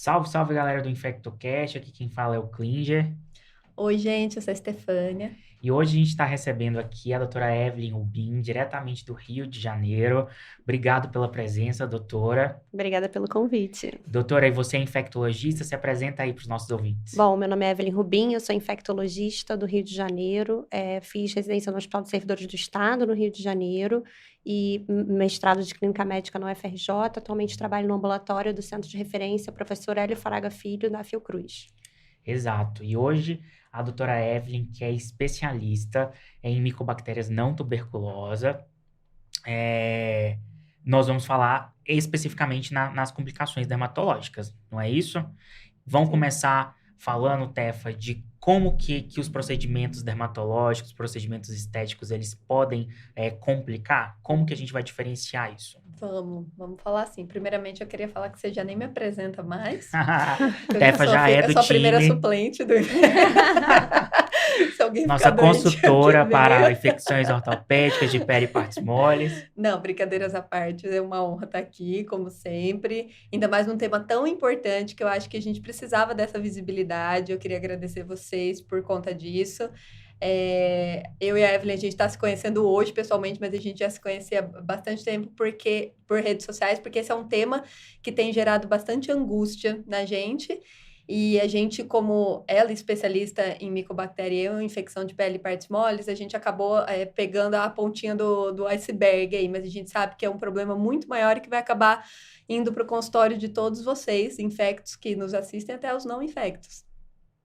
Salve, salve galera do InfectoCast, aqui quem fala é o Klinger. Oi, gente, eu sou a Estefânia. E hoje a gente está recebendo aqui a doutora Evelyn Rubin, diretamente do Rio de Janeiro. Obrigado pela presença, doutora. Obrigada pelo convite. Doutora, e você é infectologista? Se apresenta aí para os nossos ouvintes. Bom, meu nome é Evelyn Rubin, eu sou infectologista do Rio de Janeiro, fiz residência no Hospital de Servidores do Estado, no Rio de Janeiro, e mestrado de Clínica Médica na UFRJ. Atualmente trabalho no ambulatório do Centro de Referência Professor Hélio Fraga Filho, da Fiocruz. Exato. E hoje a doutora Evelyn, que é especialista em micobactérias não tuberculosas, nós vamos falar especificamente nas complicações dermatológicas, não é isso? Vamos começar falando, Tefa, de como que os procedimentos dermatológicos, procedimentos estéticos, eles podem complicar? Como que a gente vai diferenciar isso? Vamos falar assim. Primeiramente, eu queria falar que você já nem me apresenta mais. Tefa já é do Eu sou a primeira time. suplente do... Se alguém Nossa ficar doente, consultora eu que para venho. infecções ortopédicas de pele e partes moles. Não, brincadeiras à parte, é uma honra estar aqui, como sempre. Ainda mais num tema tão importante que eu acho que a gente precisava dessa visibilidade. Eu queria agradecer vocês por conta disso. Eu e a Evelyn, a gente está se conhecendo hoje pessoalmente, mas a gente já se conhecia há bastante tempo por redes sociais, porque esse é um tema que tem gerado bastante angústia na gente. E a gente, como ela, especialista em micobactéria e eu, em infecção de pele e partes moles, a gente acabou pegando a pontinha do iceberg aí, mas a gente sabe que é um problema muito maior e que vai acabar indo para o consultório de todos vocês, infectos que nos assistem, até os não infectos.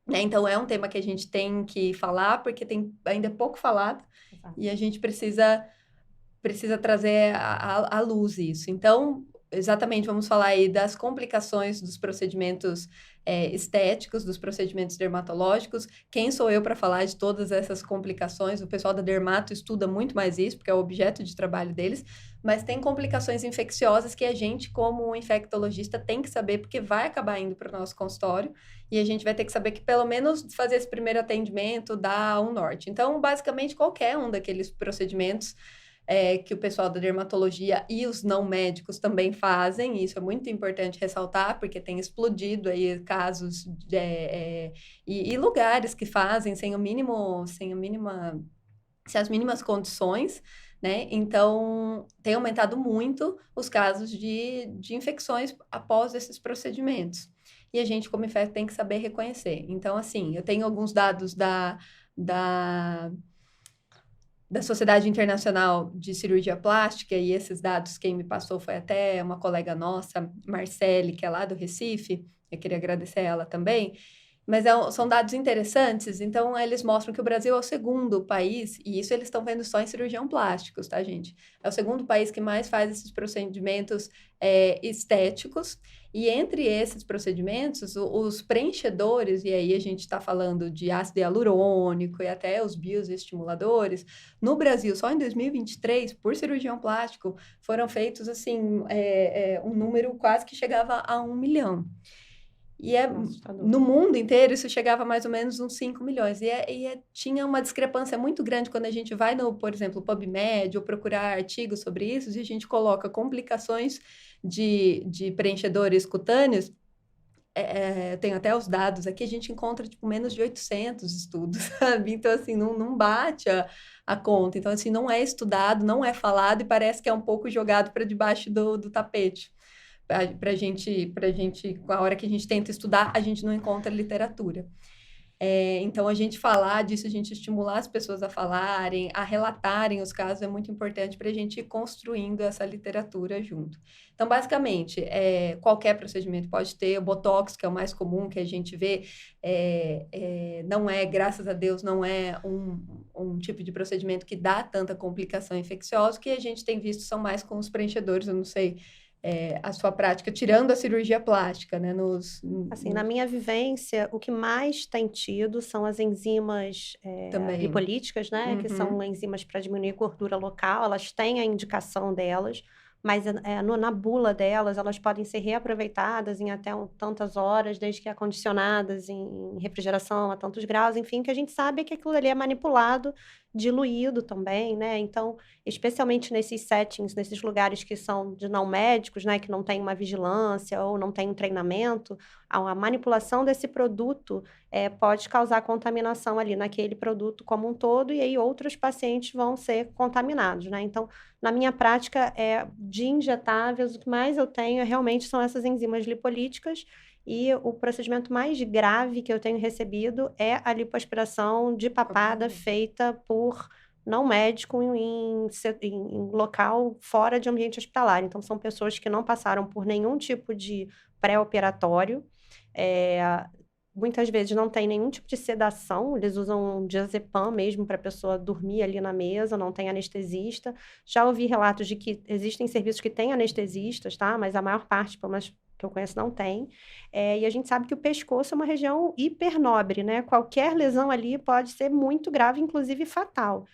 Né? Então, é um tema que a gente tem que falar, porque tem ainda é pouco falado, Exato. e a gente precisa trazer à luz isso. Então, exatamente, vamos falar aí das complicações dos procedimentos estéticos, dos procedimentos dermatológicos. Quem sou eu para falar de todas essas complicações? O pessoal da dermato estuda muito mais isso, porque é o objeto de trabalho deles, mas tem complicações infecciosas que a gente, como infectologista, tem que saber, porque vai acabar indo para o nosso consultório, e a gente vai ter que saber que, pelo menos, fazer esse primeiro atendimento dá um norte. Então, basicamente, qualquer um daqueles procedimentos que o pessoal da dermatologia e os não médicos também fazem, e isso é muito importante ressaltar, porque tem explodido aí casos e lugares que fazem sem as mínimas condições, né? Então, tem aumentado muito os casos de infecções após esses procedimentos. E a gente, como infecto, tem que saber reconhecer. Então, assim, eu tenho alguns dados da Sociedade Internacional de Cirurgia Plástica, e esses dados quem me passou foi até uma colega nossa, Marcele, que é lá do Recife, eu queria agradecer a ela também, mas são dados interessantes, então eles mostram que o Brasil é o segundo país, e isso eles estão vendo só em cirurgião plásticos, tá, gente? É o segundo país que mais faz esses procedimentos estéticos, e entre esses procedimentos, os preenchedores, e aí a gente está falando de ácido hialurônico e até os bioestimuladores, no Brasil, só em 2023, por cirurgião plástico, foram feitos, assim, um número quase que chegava a 1 milhão. E no mundo inteiro, isso chegava a mais ou menos uns 5 milhões. Tinha uma discrepância muito grande quando a gente vai no, por exemplo, PubMed ou procurar artigos sobre isso, e a gente coloca complicações de preenchedores cutâneos. Eu tenho até os dados aqui, a gente encontra, tipo, menos de 800 estudos, sabe? Então, assim, não bate a conta. Então, assim, não é estudado, não é falado e parece que é um pouco jogado para debaixo do tapete. Para gente, a hora que a gente tenta estudar, a gente não encontra literatura. Então, a gente falar disso, a gente estimular as pessoas a falarem, a relatarem os casos, é muito importante para a gente ir construindo essa literatura junto. Então, basicamente, qualquer procedimento pode ter. O Botox, que é o mais comum que a gente vê, não é, graças a Deus, não é um tipo de procedimento que dá tanta complicação infecciosa. O que a gente tem visto são mais com os preenchedores, eu não sei a sua prática, tirando a cirurgia plástica, né? Assim, na minha vivência, o que mais tem tido são as enzimas Também. lipolíticas, né? Que são enzimas para diminuir gordura local. Elas têm a indicação delas, mas na bula delas, elas podem ser reaproveitadas em até tantas horas, desde que acondicionadas em refrigeração a tantos graus. Enfim, o que a gente sabe é que aquilo ali é manipulado diluído também, né? Então, especialmente nesses settings, nesses lugares que são de não médicos, né? Que não tem uma vigilância ou não tem um treinamento, a manipulação desse produto pode causar contaminação ali naquele produto como um todo, e aí outros pacientes vão ser contaminados, né? Então, na minha prática, de injetáveis, o que mais eu tenho realmente são essas enzimas lipolíticas, e o procedimento mais grave que eu tenho recebido é a lipoaspiração de papada feita por não médico em local fora de ambiente hospitalar. Então, são pessoas que não passaram por nenhum tipo de pré-operatório, muitas vezes não tem nenhum tipo de sedação, eles usam diazepam mesmo para a pessoa dormir ali na mesa, não tem anestesista. Já ouvi relatos de que existem serviços que têm anestesistas, tá? Mas a maior parte, pelo menos que eu conheço, não tem. E a gente sabe que o pescoço é uma região hipernobre, né? Qualquer lesão ali pode ser muito grave, inclusive fatal.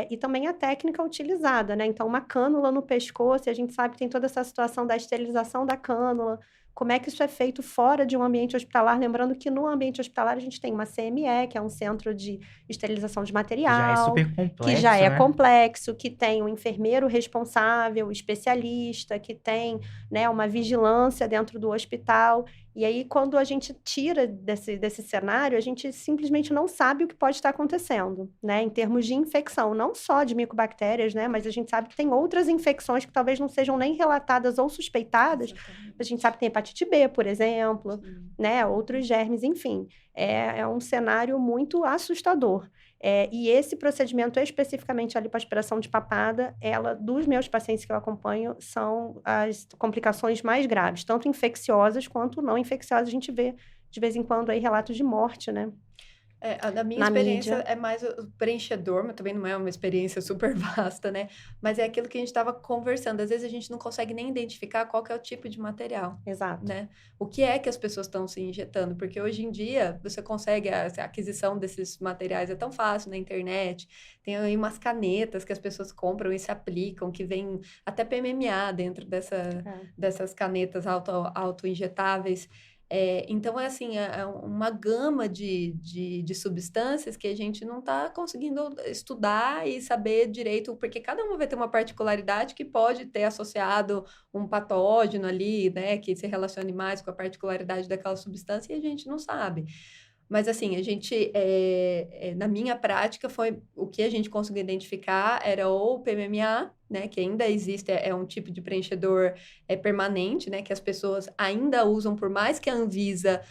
E também a técnica utilizada, né? Então, uma cânula no pescoço, e a gente sabe que tem toda essa situação da esterilização da cânula. Como é que isso é feito fora de um ambiente hospitalar? Lembrando que no ambiente hospitalar a gente tem uma CME, que é um centro de esterilização de material. Já é super complexo, que já é né? complexo, que tem um enfermeiro responsável, especialista, que tem, né, uma vigilância dentro do hospital. E aí, quando a gente tira desse cenário, a gente simplesmente não sabe o que pode estar acontecendo, né? Em termos de infecção, não só de micobactérias, né? Mas a gente sabe que tem outras infecções que talvez não sejam nem relatadas ou suspeitadas. Exatamente. A gente sabe que tem hepatite B, por exemplo, Sim. né? Outros germes, enfim. É um cenário muito assustador. E esse procedimento, especificamente a lipoaspiração de papada, dos meus pacientes que eu acompanho, são as complicações mais graves, tanto infecciosas quanto não infecciosas. A gente vê, de vez em quando, aí relatos de morte, né? Da minha Na experiência mídia. é mais o preenchedor, mas também não é uma experiência super vasta, né? Mas é aquilo que a gente estava conversando. Às vezes a gente não consegue nem identificar qual que é o tipo de material, Exato. né? O que é que as pessoas estão se injetando? Porque hoje em dia você consegue, a aquisição desses materiais é tão fácil na internet. Tem aí umas canetas que as pessoas compram e se aplicam, que vem até PMMA dentro dessas canetas auto-injetáveis. Então, assim, é uma gama de substâncias que a gente não está conseguindo estudar e saber direito, porque cada uma vai ter uma particularidade que pode ter associado um patógeno ali, né, que se relacione mais com a particularidade daquela substância e a gente não sabe. Mas, assim, a gente, na minha prática, o que a gente conseguiu identificar era ou o PMMA, né, que ainda existe, é um tipo de preenchedor permanente, né, que as pessoas ainda usam, por mais que a Anvisa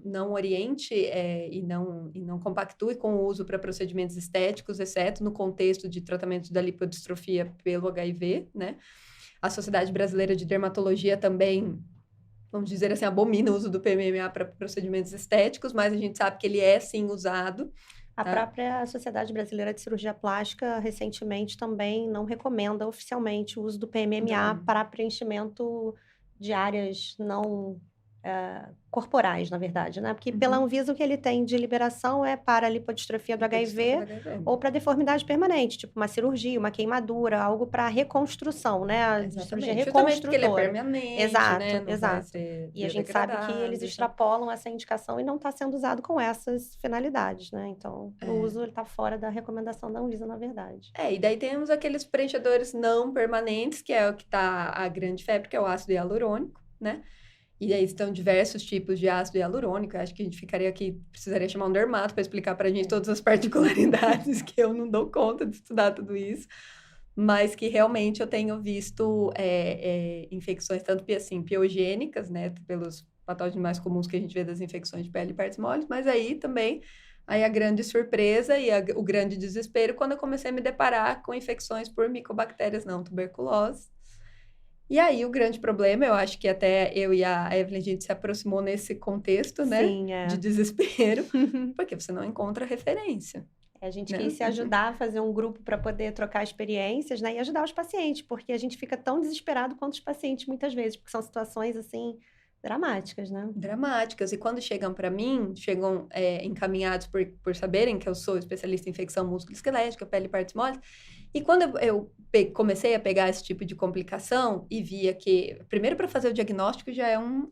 não oriente e não compactue com o uso para procedimentos estéticos, exceto no contexto de tratamento da lipodistrofia pelo HIV, né. A Sociedade Brasileira de Dermatologia também, vamos dizer assim, abomina o uso do PMMA para procedimentos estéticos, mas a gente sabe que ele é, sim, usado. A própria Sociedade Brasileira de Cirurgia Plástica, recentemente, também não recomenda oficialmente o uso do PMMA para preenchimento de áreas não corporais, na verdade, né? Porque pela Anvisa o que ele tem de liberação é para a lipodistrofia do HIV ou para deformidade permanente, tipo uma cirurgia, uma queimadura, algo para reconstrução, né? A cirurgia reconstrutora. Porque ele é permanente, exato, né? Não exato. vai ser E a gente sabe que eles extrapolam essa indicação e não está sendo usado com essas finalidades, né? Então, o uso está fora da recomendação da Anvisa, na verdade. E daí temos aqueles preenchedores não permanentes, que é o que está a grande febre, que é o ácido hialurônico, né? E aí estão diversos tipos de ácido hialurônico. Acho que a gente precisaria chamar um dermato para explicar para a gente todas as particularidades, que eu não dou conta de estudar tudo isso. Mas que realmente eu tenho visto infecções tanto assim, piogênicas, né, pelos patógenos mais comuns que a gente vê das infecções de pele e partes moles, mas aí também a grande surpresa e o grande desespero quando eu comecei a me deparar com infecções por micobactérias não tuberculosas. E aí, o grande problema, eu acho que até eu e a Evelyn, a gente se aproximou nesse contexto, né? Sim, de desespero, porque você não encontra referência. A gente quis se ajudar a fazer um grupo para poder trocar experiências, né? E ajudar os pacientes, porque a gente fica tão desesperado quanto os pacientes, muitas vezes, porque são situações, assim, dramáticas, né? Dramáticas. E quando chegam para mim, chegam encaminhados por saberem que eu sou especialista em infecção músculo-esquelética, pele e partes moles. E quando eu comecei a pegar esse tipo de complicação e via que, primeiro, para fazer o diagnóstico já é um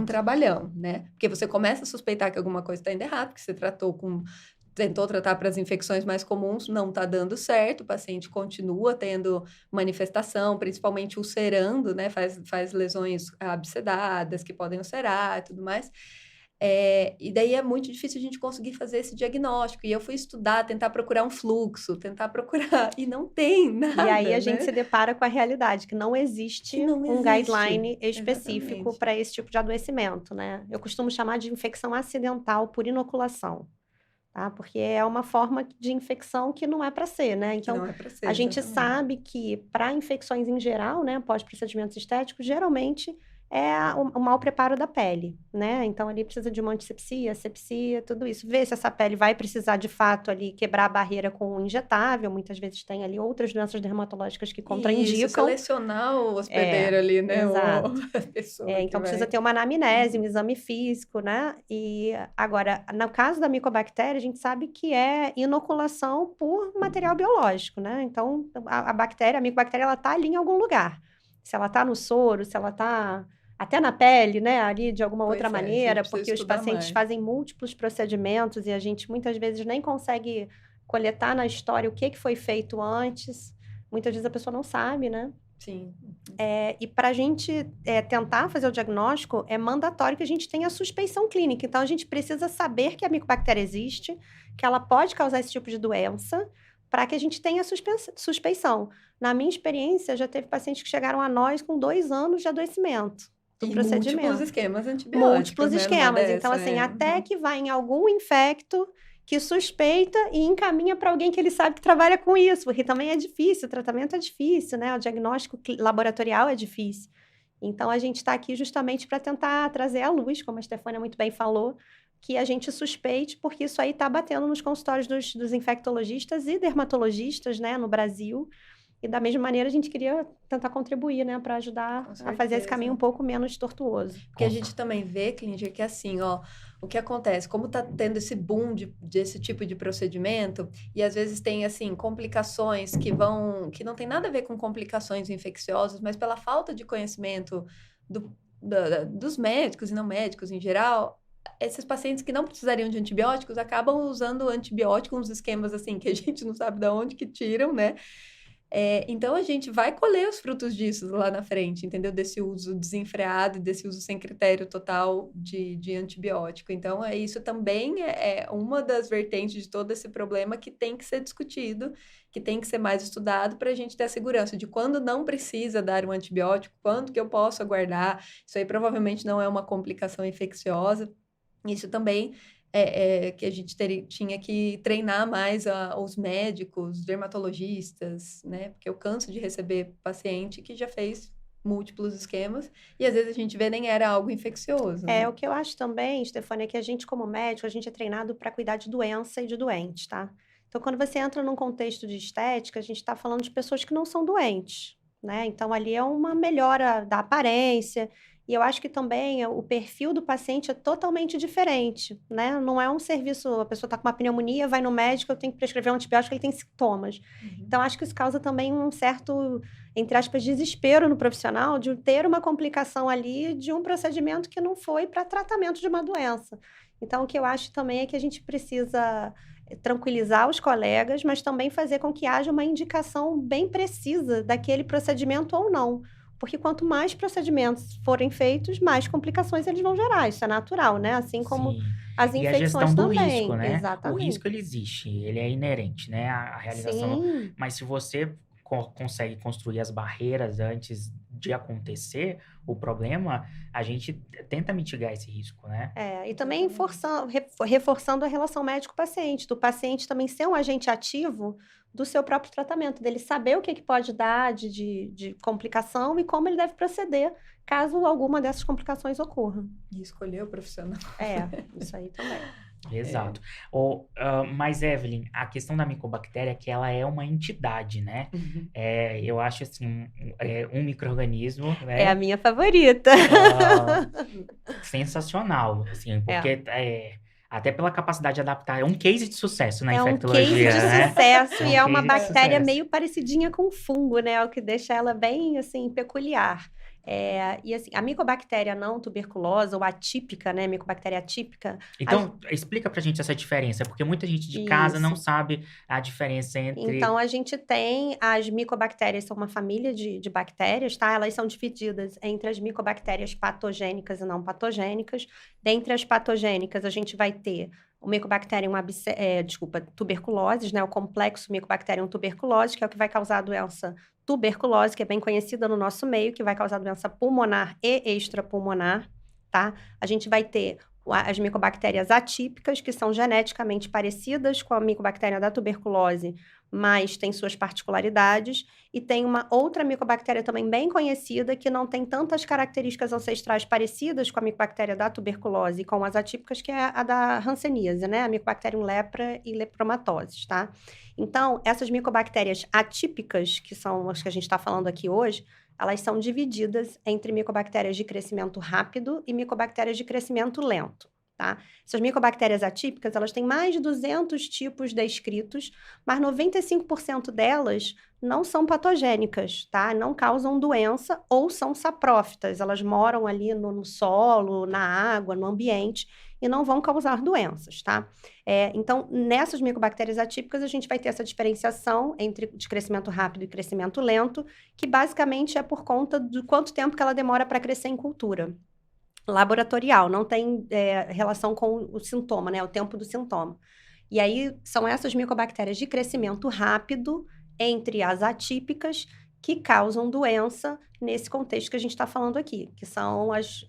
trabalhão, né? Porque você começa a suspeitar que alguma coisa está indo errado, porque você tratou com tentou tratar para as infecções mais comuns, não está dando certo, o paciente continua tendo manifestação, principalmente ulcerando, né? Faz lesões abscedadas que podem ulcerar e tudo mais. E daí é muito difícil a gente conseguir fazer esse diagnóstico. E eu fui estudar, tentar procurar um fluxo, tentar procurar, e não tem nada. E aí a gente né? se depara com a realidade, que não existe um guideline específico para esse tipo de adoecimento, né? Eu costumo chamar de infecção acidental por inoculação, tá? Porque é uma forma de infecção que não é para ser, né? Então, não é pra ser, a gente exatamente. sabe que para infecções em geral, né, após procedimentos estéticos, geralmente é o mau preparo da pele, né? Então, ali precisa de uma antisepsia, asepsia, tudo isso. Ver se essa pele vai precisar, de fato, ali quebrar a barreira com um injetável. Muitas vezes tem ali outras doenças dermatológicas que contraindicam. Isso, selecionar o hospedeiro ali, né? Exato. A pessoa Então, precisa ter uma anamnese, um exame físico, né? E, agora, no caso da micobactéria, a gente sabe que é inoculação por material biológico, né? Então, a micobactéria, ela tá ali em algum lugar. Se ela tá no soro, se ela tá até na pele, né, ali de alguma outra maneira, porque os pacientes fazem múltiplos procedimentos e a gente muitas vezes nem consegue coletar na história o que foi feito antes. Muitas vezes a pessoa não sabe, né? Sim. E para a gente tentar fazer o diagnóstico, é mandatório que a gente tenha suspeição clínica. Então, a gente precisa saber que a micobactéria existe, que ela pode causar esse tipo de doença, para que a gente tenha suspeição. Na minha experiência, já teve pacientes que chegaram a nós com 2 anos de adoecimento do procedimento. Múltiplos esquemas antibióticos. Múltiplos esquemas. Então, assim, até que vai em algum infecto que suspeita e encaminha para alguém que ele sabe que trabalha com isso, porque também é difícil, o tratamento é difícil, né? O diagnóstico laboratorial é difícil. Então, a gente está aqui justamente para tentar trazer à luz, como a Stefânia muito bem falou, que a gente suspeite, porque isso aí está batendo nos consultórios dos infectologistas e dermatologistas, né, no Brasil. E da mesma maneira, a gente queria tentar contribuir, né, para ajudar a fazer esse caminho um pouco menos tortuoso. Porque a gente também vê, Klinger, que assim, ó, o que acontece, como tá tendo esse boom desse tipo de procedimento, e às vezes tem, assim, complicações que não tem nada a ver com complicações infecciosas, mas pela falta de conhecimento dos médicos e não médicos em geral, esses pacientes que não precisariam de antibióticos acabam usando antibiótico, uns esquemas, assim, que a gente não sabe de onde que tiram, né? Então, a gente vai colher os frutos disso lá na frente, entendeu? Desse uso desenfreado, desse uso sem critério total de antibiótico. Então, isso também é uma das vertentes de todo esse problema que tem que ser discutido, que tem que ser mais estudado para a gente ter a segurança de quando não precisa dar um antibiótico, quando que eu posso aguardar. Isso aí provavelmente não é uma complicação infecciosa. Isso também que a gente tinha que treinar mais os médicos, dermatologistas, né? Porque eu canso de receber paciente que já fez múltiplos esquemas e às vezes a gente vê nem era algo infeccioso. Né? O que eu acho também, Stefânia, é que a gente como médico, a gente é treinado para cuidar de doença e de doentes, tá? Então, quando você entra num contexto de estética, a gente está falando de pessoas que não são doentes, né? Então, ali é uma melhora da aparência. E eu acho que também o perfil do paciente é totalmente diferente, né? Não é um serviço, a pessoa está com uma pneumonia, vai no médico, eu tenho que prescrever um antibiótico, ele tem sintomas. Uhum. Então, acho que isso causa também um certo, entre aspas, desespero no profissional de ter uma complicação ali de um procedimento que não foi para tratamento de uma doença. Então, o que eu acho também é que a gente precisa tranquilizar os colegas, mas também fazer com que haja uma indicação bem precisa daquele procedimento ou não. Porque quanto mais procedimentos forem feitos, mais complicações eles vão gerar. Isso é natural, né? Assim como as infecções e a gestão do também. risco, né? Exatamente. O risco, ele existe. Ele é inerente, né? A realização. Sim. Mas se você consegue construir as barreiras antes de acontecer o problema, a gente tenta mitigar esse risco, né? E também reforçando a relação médico-paciente. Do paciente também ser um agente ativo do seu próprio tratamento, dele saber o que pode dar de complicação e como ele deve proceder caso alguma dessas complicações ocorra. E escolher o profissional. Isso aí também. Exato. Mas, Evelyn, a questão da micobactéria é que ela é uma entidade, né? Uhum. Eu acho, assim, um micro-organismo, né? É a minha favorita. Sensacional, assim, porque até pela capacidade de adaptar, é um case de sucesso na É infectologia, um case de sucesso e é uma bactéria sucesso. meio parecidinha com fungo, né? É o que deixa ela bem, assim, peculiar. E assim, a micobactéria não tuberculosa ou atípica, né? Micobactéria atípica. Então, explica pra gente essa diferença, porque muita gente de casa não Isso. sabe a diferença entre... Então, a gente tem as micobactérias, são uma família de bactérias, tá? Elas são divididas entre as micobactérias patogênicas e não patogênicas. Dentre as patogênicas, a gente vai ter o Mycobacterium tuberculosis, né? O complexo Mycobacterium tuberculosis, que é o que vai causar a doença tuberculose, que é bem conhecida no nosso meio, que vai causar doença pulmonar e extrapulmonar, tá? A gente vai ter as micobactérias atípicas, que são geneticamente parecidas com a micobactéria da tuberculose, mas tem suas particularidades. E tem uma outra micobactéria também bem conhecida, que não tem tantas características ancestrais parecidas com a micobactéria da tuberculose e com as atípicas, que é a da hanseníase, né? A Mycobacterium lepra e lepromatoses, tá? Então, essas micobactérias atípicas, que são as que a gente está falando aqui hoje, elas são divididas entre micobactérias de crescimento rápido e micobactérias de crescimento lento, tá? Essas micobactérias atípicas, elas têm mais de 200 tipos descritos, mas 95% delas não são patogênicas, tá? Não causam doença ou são saprófitas. Elas moram ali no solo, na água, no ambiente e não vão causar doenças, tá? Então, nessas micobactérias atípicas, a gente vai ter essa diferenciação entre de crescimento rápido e crescimento lento, que basicamente é por conta de quanto tempo que ela demora para crescer em cultura laboratorial, não tem relação com o sintoma, né? O tempo do sintoma. E aí, são essas micobactérias de crescimento rápido, entre as atípicas, que causam doença nesse contexto que a gente está falando aqui, que são as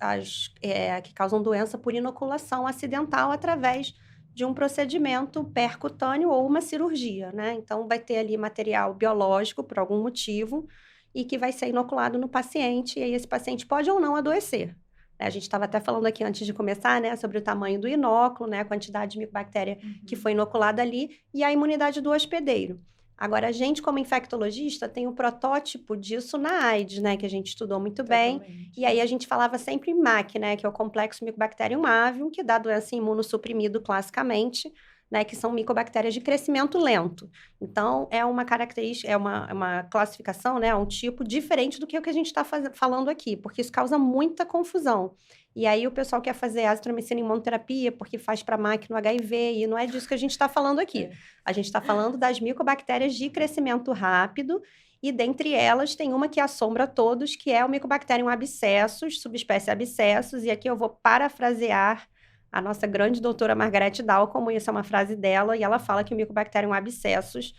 que causam doença por inoculação acidental através de um procedimento percutâneo ou uma cirurgia, né? Então, vai ter ali material biológico, por algum motivo, e que vai ser inoculado no paciente, e aí esse paciente pode ou não adoecer. A gente estava até falando aqui antes de começar, né, sobre o tamanho do inóculo, né, a quantidade de micobactéria que foi inoculada ali e a imunidade do hospedeiro. Agora, a gente, como infectologista, tem o protótipo disso na AIDS, né, que a gente estudou muito bem. E aí a gente falava sempre em MAC, né, que é o complexo Mycobacterium avium, que dá doença imunossuprimido classicamente, né, que são micobactérias de crescimento lento. Então, é uma característica, é uma classificação, né, um tipo diferente do que o que a gente está falando aqui, porque isso causa muita confusão. E aí o pessoal quer fazer azitromicina em imunoterapia porque faz para MAC no HIV, e não é disso que a gente está falando aqui. A gente está falando das micobactérias de crescimento rápido, e dentre elas tem uma que assombra todos, que é o Mycobacterium abscessus, subespécie abscessus, e aqui eu vou parafrasear a nossa grande doutora Margaret Dahl, como isso é uma frase dela, e ela fala que o Mycobacterium abscessus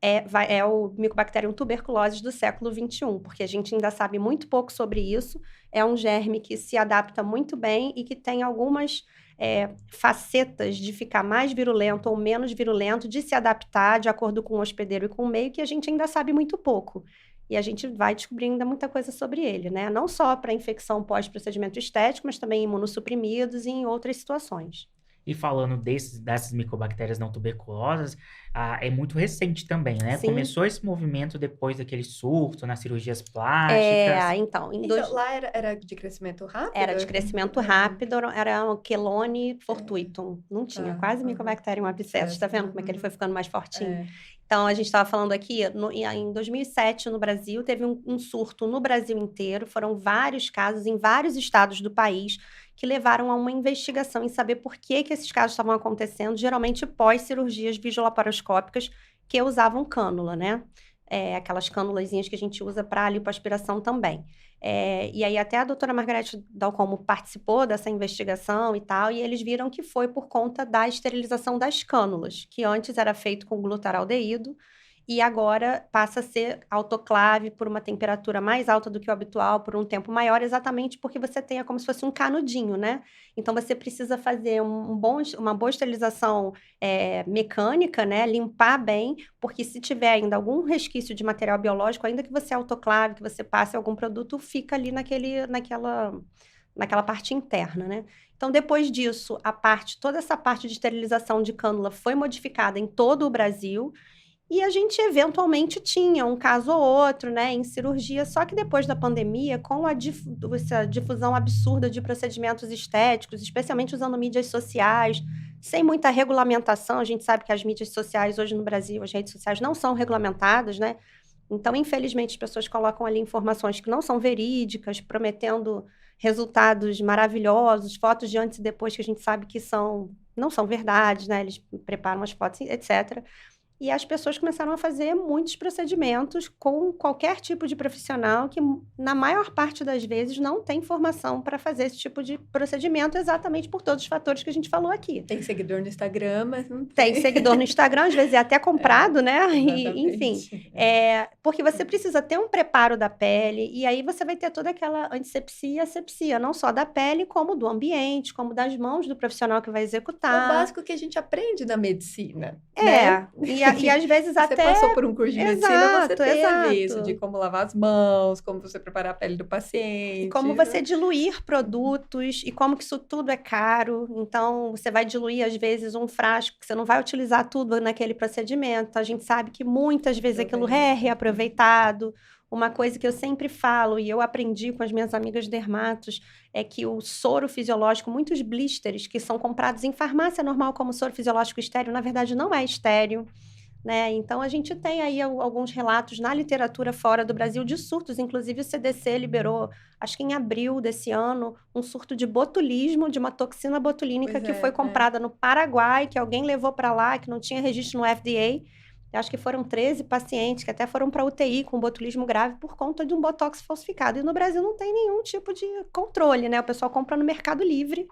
é o Mycobacterium tuberculosis do século XXI, porque a gente ainda sabe muito pouco sobre isso. É um germe que se adapta muito bem e que tem algumas facetas de ficar mais virulento ou menos virulento, de se adaptar de acordo com o hospedeiro e com o meio, que a gente ainda sabe muito pouco. E a gente vai descobrir ainda muita coisa sobre ele, né? Não só para infecção pós-procedimento estético, mas também imunossuprimidos e em outras situações. E falando dessas micobactérias não tuberculosas, é muito recente também, né? Sim. Começou esse movimento depois daquele surto nas cirurgias plásticas. Então, lá era de crescimento rápido? Era de crescimento rápido, era o Chelone fortuitum. Não tinha, quase Mycobacterium abscessus. Tá vendo como é que ele foi ficando mais fortinho? Então, a gente estava falando aqui, em 2007, no Brasil, teve um surto no Brasil inteiro. Foram vários casos em vários estados do país que levaram a uma investigação em saber por que esses casos estavam acontecendo, geralmente pós-cirurgias videolaparoscópicas que usavam cânula, né? Aquelas cânulazinhas que a gente usa para lipoaspiração também. E aí até a doutora Margaret Dalcomo participou dessa investigação e tal, e eles viram que foi por conta da esterilização das cânulas, que antes era feito com glutaraldeído, e agora passa a ser autoclave por uma temperatura mais alta do que o habitual, por um tempo maior, exatamente porque você tem como se fosse um canudinho, né? Então, você precisa fazer uma boa esterilização mecânica, né? Limpar bem, porque se tiver ainda algum resquício de material biológico, ainda que você autoclave, que você passe algum produto, fica ali naquela parte interna, né? Então, depois disso, toda essa parte de esterilização de cânula foi modificada em todo o Brasil. E a gente, eventualmente, tinha um caso ou outro, né, em cirurgia, só que depois da pandemia, com essa difusão absurda de procedimentos estéticos, especialmente usando mídias sociais, sem muita regulamentação, a gente sabe que as mídias sociais hoje no Brasil, as redes sociais não são regulamentadas, né, Então, infelizmente, as pessoas colocam ali informações que não são verídicas, prometendo resultados maravilhosos, fotos de antes e depois que a gente sabe que não são verdade, né? Eles preparam as fotos, etc. E as pessoas começaram a fazer muitos procedimentos com qualquer tipo de profissional que, na maior parte das vezes, não tem formação para fazer esse tipo de procedimento, exatamente por todos os fatores que a gente falou aqui. Tem seguidor no Instagram, mas não Tem seguidor no Instagram, às vezes é até comprado, né? Exatamente. Enfim, porque você precisa ter um preparo da pele, e aí você vai ter toda aquela antisepsia e asepsia, não só da pele, como do ambiente, como das mãos do profissional que vai É o executar. básico que a gente aprende na medicina, né? E às vezes Você até... passou por um curso de medicina, você teve Exato. isso, de como lavar as mãos, como você preparar a pele do paciente. E como você diluir produtos, e como que isso tudo é caro. Então, você vai diluir, às vezes, um frasco, que você não vai utilizar tudo naquele procedimento. A gente sabe que muitas vezes aquilo é reaproveitado. Uma coisa que eu sempre falo, e eu aprendi com as minhas amigas dermatos, é que o soro fisiológico, muitos blisters que são comprados em farmácia normal como soro fisiológico estéril, na verdade não é estéril. Né? Então, a gente tem aí alguns relatos na literatura fora do Brasil de surtos. Inclusive, o CDC liberou, acho que em abril desse ano, um surto de botulismo, de uma toxina botulínica que foi comprada no Paraguai, que alguém levou para lá, que não tinha registro no FDA. Acho que foram 13 pacientes que até foram para UTI com botulismo grave por conta de um botox falsificado. E no Brasil não tem nenhum tipo de controle, né? O pessoal compra no Mercado Livre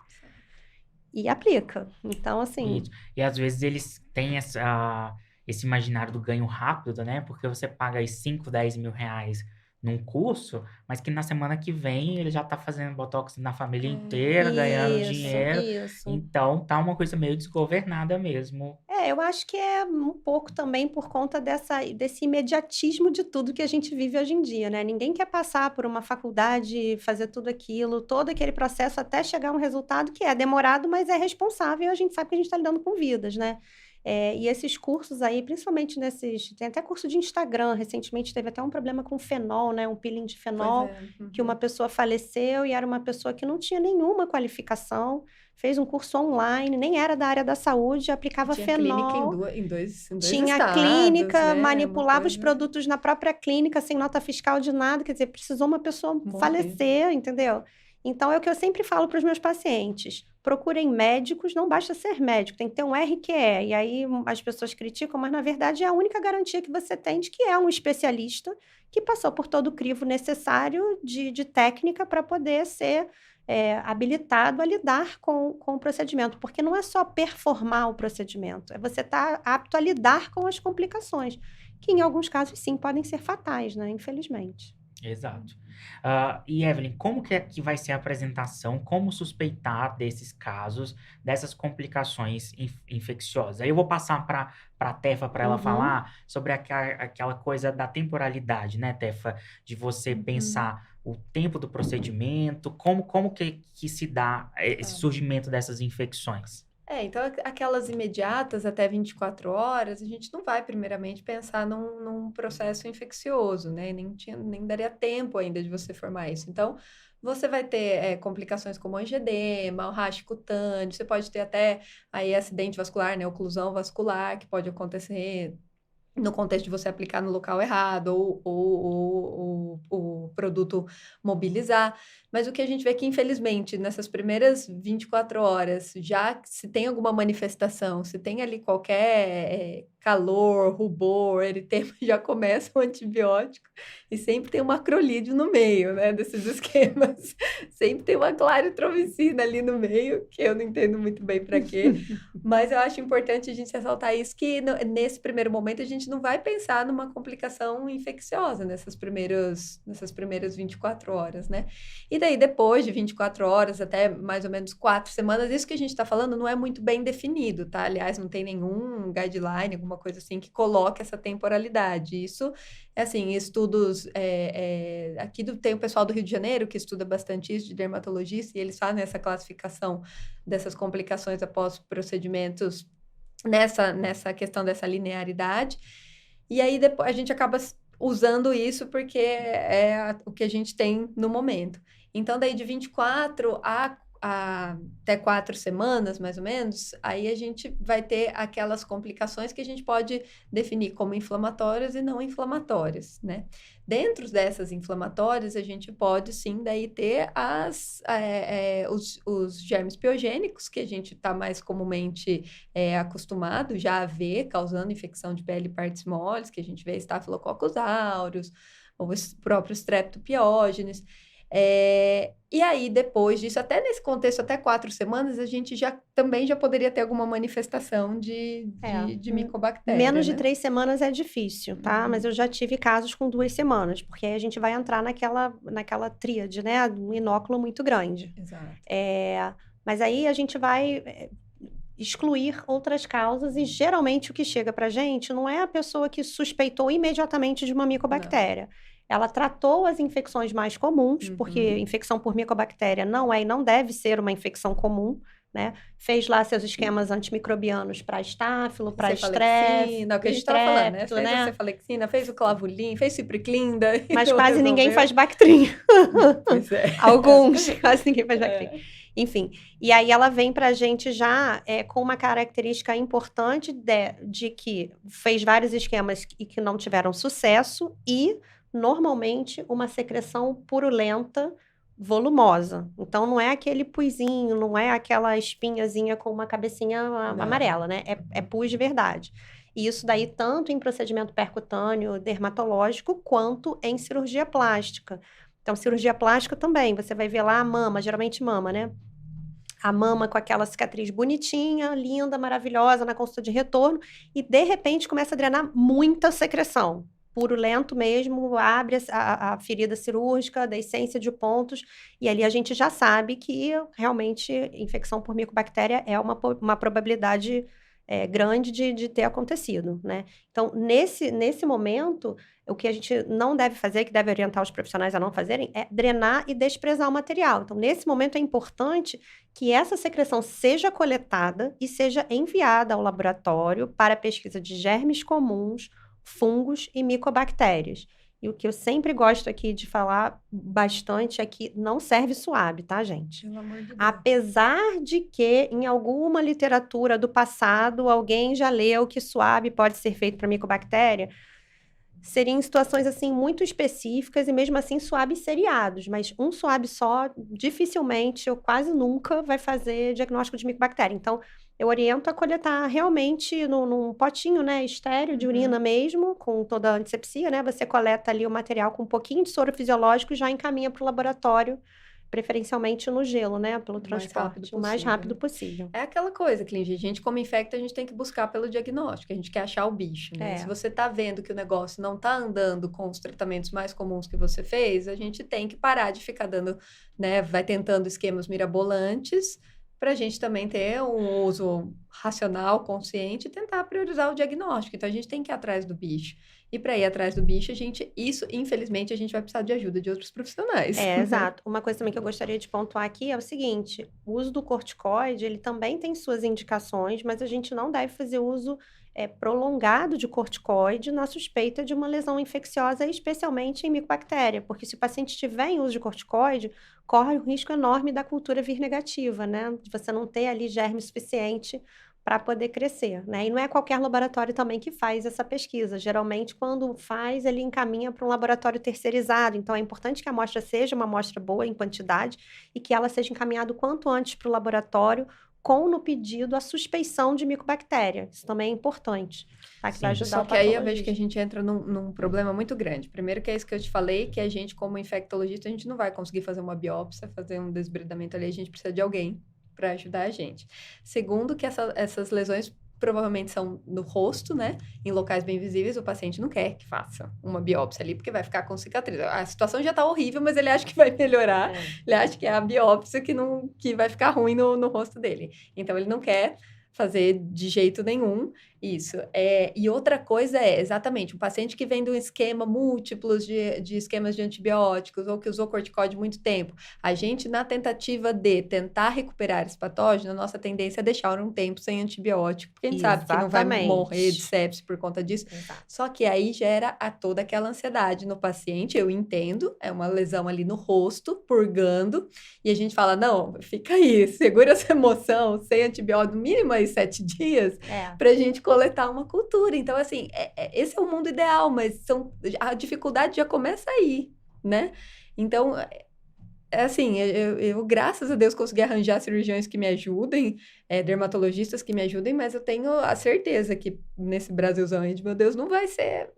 e aplica. Então, assim... E às vezes eles têm esse imaginário do ganho rápido, né? Porque você paga aí 5, 10 mil reais num curso, mas que na semana que vem ele já tá fazendo botox na família inteira, ganhando dinheiro. Isso. Então, tá uma coisa meio desgovernada mesmo. Eu acho que é um pouco também por conta desse imediatismo de tudo que a gente vive hoje em dia, né? Ninguém quer passar por uma faculdade, fazer tudo aquilo, todo aquele processo até chegar a um resultado que é demorado, mas é responsável, e a gente sabe que a gente está lidando com vidas, né? E esses cursos aí, principalmente tem até curso de Instagram, recentemente teve até um problema com fenol, né? Um peeling de fenol, que uma pessoa faleceu e era uma pessoa que não tinha nenhuma qualificação, fez um curso online, nem era da área da saúde, aplicava fenol. Clínica em dois tinha estados, clínica, né? manipulava os produtos na própria clínica, sem nota fiscal de nada, quer dizer, precisou uma pessoa falecer, entendeu? Então, é o que eu sempre falo para os meus pacientes. Procurem médicos, não basta ser médico, tem que ter um RQE. E aí as pessoas criticam, mas na verdade é a única garantia que você tem de que é um especialista que passou por todo o crivo necessário de técnica para poder ser habilitado a lidar com o procedimento. Porque não é só performar o procedimento, é você estar apto a lidar com as complicações, que em alguns casos, sim, podem ser fatais, né? Infelizmente. Exato. E Evelyn, como que vai ser a apresentação? Como suspeitar desses casos, dessas complicações infecciosas? Aí eu vou passar para a Tefa para ela falar sobre aquela coisa da temporalidade, né, Tefa? De você pensar o tempo do procedimento, como que se dá esse surgimento dessas infecções? Então, aquelas imediatas até 24 horas, a gente não vai primeiramente pensar num processo infeccioso, né? Nem daria tempo ainda de você formar isso. Então, você vai ter complicações como angedema, o rash cutâneo, você pode ter até aí acidente vascular, né? Oclusão vascular, que pode acontecer no contexto de você aplicar no local errado ou o produto mobilizar. Mas o que a gente vê é que, infelizmente, nessas primeiras 24 horas, já se tem alguma manifestação, se tem ali qualquer calor, rubor, eritema, já começa o antibiótico e sempre tem uma macrolídeo no meio, né, desses esquemas. Sempre tem uma claritromicina ali no meio, que eu não entendo muito bem para quê, mas eu acho importante a gente ressaltar isso, que nesse primeiro momento a gente não vai pensar numa complicação infecciosa nessas primeiras 24 horas, né? E daí, depois de 24 horas, até mais ou menos 4 semanas, isso que a gente está falando não é muito bem definido, tá? Aliás, não tem nenhum guideline, alguma coisa assim, que coloque essa temporalidade. Isso, assim, estudos... aqui tem o pessoal do Rio de Janeiro, que estuda bastante isso, de dermatologista, e eles fazem essa classificação dessas complicações após procedimentos nessa questão dessa linearidade. E aí, depois, a gente acaba usando isso porque é o que a gente tem no momento. Então, daí de 24 a até 4 semanas, mais ou menos, aí a gente vai ter aquelas complicações que a gente pode definir como inflamatórias e não inflamatórias, né? Dentro dessas inflamatórias, a gente pode, sim, daí ter os germes piogênicos, que a gente está mais comumente acostumado já a ver, causando infecção de pele e partes moles, que a gente vê Staphylococcus aureus, ou os próprios Streptopiógenes. E aí, depois disso, até nesse contexto, até 4 semanas, a gente também já poderia ter alguma manifestação de micobactéria. Menos de né? 3 semanas é difícil, tá? Mas eu já tive casos com 2 semanas, porque aí a gente vai entrar naquela tríade, né? Um inóculo muito grande. Exato. Mas aí a gente vai excluir outras causas e geralmente o que chega pra gente não é a pessoa que suspeitou imediatamente de uma micobactéria. Ela tratou as infecções mais comuns, porque infecção por micobactéria não é e não deve ser uma infecção comum, né? Fez lá seus esquemas antimicrobianos para estáfilo, para estresse. Não, o que a gente estava falando, né? Fez a cefalexina, fez o clavulin, fez cipriclinda. Mas quase ninguém faz Bactrim. Pois é. Alguns, quase ninguém faz Bactrim. Enfim, e aí ela vem para a gente já com uma característica importante de que fez vários esquemas e que não tiveram sucesso e normalmente uma secreção purulenta, volumosa. Então, não é aquele puizinho, não é aquela espinhazinha com uma cabecinha amarela, né? É pus de verdade. E isso daí tanto em procedimento percutâneo, dermatológico, quanto em cirurgia plástica. Então, cirurgia plástica também, você vai ver lá a mama, geralmente mama, né? A mama com aquela cicatriz bonitinha, linda, maravilhosa, na consulta de retorno, e de repente começa a drenar muita secreção. Purulento mesmo, abre a ferida cirúrgica, da essência de pontos, e ali a gente já sabe que realmente infecção por micobactéria é uma probabilidade grande de ter acontecido, né? Então, nesse momento, o que a gente não deve fazer, que deve orientar os profissionais a não fazerem, é drenar e desprezar o material. Então, nesse momento é importante que essa secreção seja coletada e seja enviada ao laboratório para pesquisa de germes comuns, fungos e micobactérias. E o que eu sempre gosto aqui de falar bastante é que não serve suave, tá, gente? Pelo amor de Deus. Apesar de que em alguma literatura do passado alguém já leu que suave pode ser feito para micobactéria, seriam situações assim muito específicas e mesmo assim suaves seriados, mas um suave só dificilmente ou quase nunca vai fazer diagnóstico de micobactéria. Então, eu oriento a coletar realmente num potinho, né, estéreo de urina mesmo, com toda a antisepsia, né? Você coleta ali o material com um pouquinho de soro fisiológico e já encaminha para o laboratório, preferencialmente no gelo, né? Pelo transporte, o mais rápido possível. É aquela coisa, Clíndia, a gente como infecta, a gente tem que buscar pelo diagnóstico, a gente quer achar o bicho, né? Se você tá vendo que o negócio não tá andando com os tratamentos mais comuns que você fez, a gente tem que parar de ficar dando, né? Vai tentando esquemas mirabolantes, para a gente também ter um uso racional, consciente e tentar priorizar o diagnóstico. Então, a gente tem que ir atrás do bicho. E para ir atrás do bicho, infelizmente, a gente vai precisar de ajuda de outros profissionais. Exato. Uma coisa também que eu gostaria de pontuar aqui é o seguinte, o uso do corticoide, ele também tem suas indicações, mas a gente não deve fazer uso prolongado de corticoide na suspeita de uma lesão infecciosa, especialmente em micobactéria, porque se o paciente estiver em uso de corticoide, corre o risco enorme da cultura vir negativa, né? De você não ter ali germe suficiente para poder crescer, né? E não é qualquer laboratório também que faz essa pesquisa. Geralmente, quando faz, ele encaminha para um laboratório terceirizado. Então, é importante que a amostra seja uma amostra boa em quantidade e que ela seja encaminhada o quanto antes para o laboratório, com no pedido a suspeição de micobactéria. Isso também é importante, tá? Que vai ajudar Só que aí eu vejo que a gente entra num problema muito grande. Primeiro que é isso que eu te falei, que a gente, como infectologista, a gente não vai conseguir fazer uma biópsia, fazer um desbridamento ali, a gente precisa de alguém para ajudar a gente. Segundo, que essas lesões provavelmente são no rosto, né? Em locais bem visíveis, o paciente não quer que faça uma biópsia ali, porque vai ficar com cicatriz. A situação já tá horrível, mas ele acha que vai melhorar. Ele acha que é a biópsia que vai ficar ruim no rosto dele. Então, ele não quer fazer de jeito nenhum. Isso. E outra coisa exatamente, um paciente que vem de um esquema múltiplos de esquemas de antibióticos ou que usou corticoide muito tempo. A gente, na tentativa de tentar recuperar esse patógeno, a nossa tendência é deixar um tempo sem antibiótico, porque a gente sabe que não vai morrer de sepse por conta disso. Exato. Só que aí gera toda aquela ansiedade no paciente, eu entendo, é uma lesão ali no rosto, purgando, e a gente fala, não, fica aí, segura essa emoção, sem antibiótico, no mínimo aí 7 dias, pra gente coletar uma cultura. Então, assim, esse é o mundo ideal, mas a dificuldade já começa aí, né? Então, assim, eu, graças a Deus, consegui arranjar cirurgiões que me ajudem, dermatologistas que me ajudem, mas eu tenho a certeza que nesse Brasilzão aí, meu Deus, não vai ser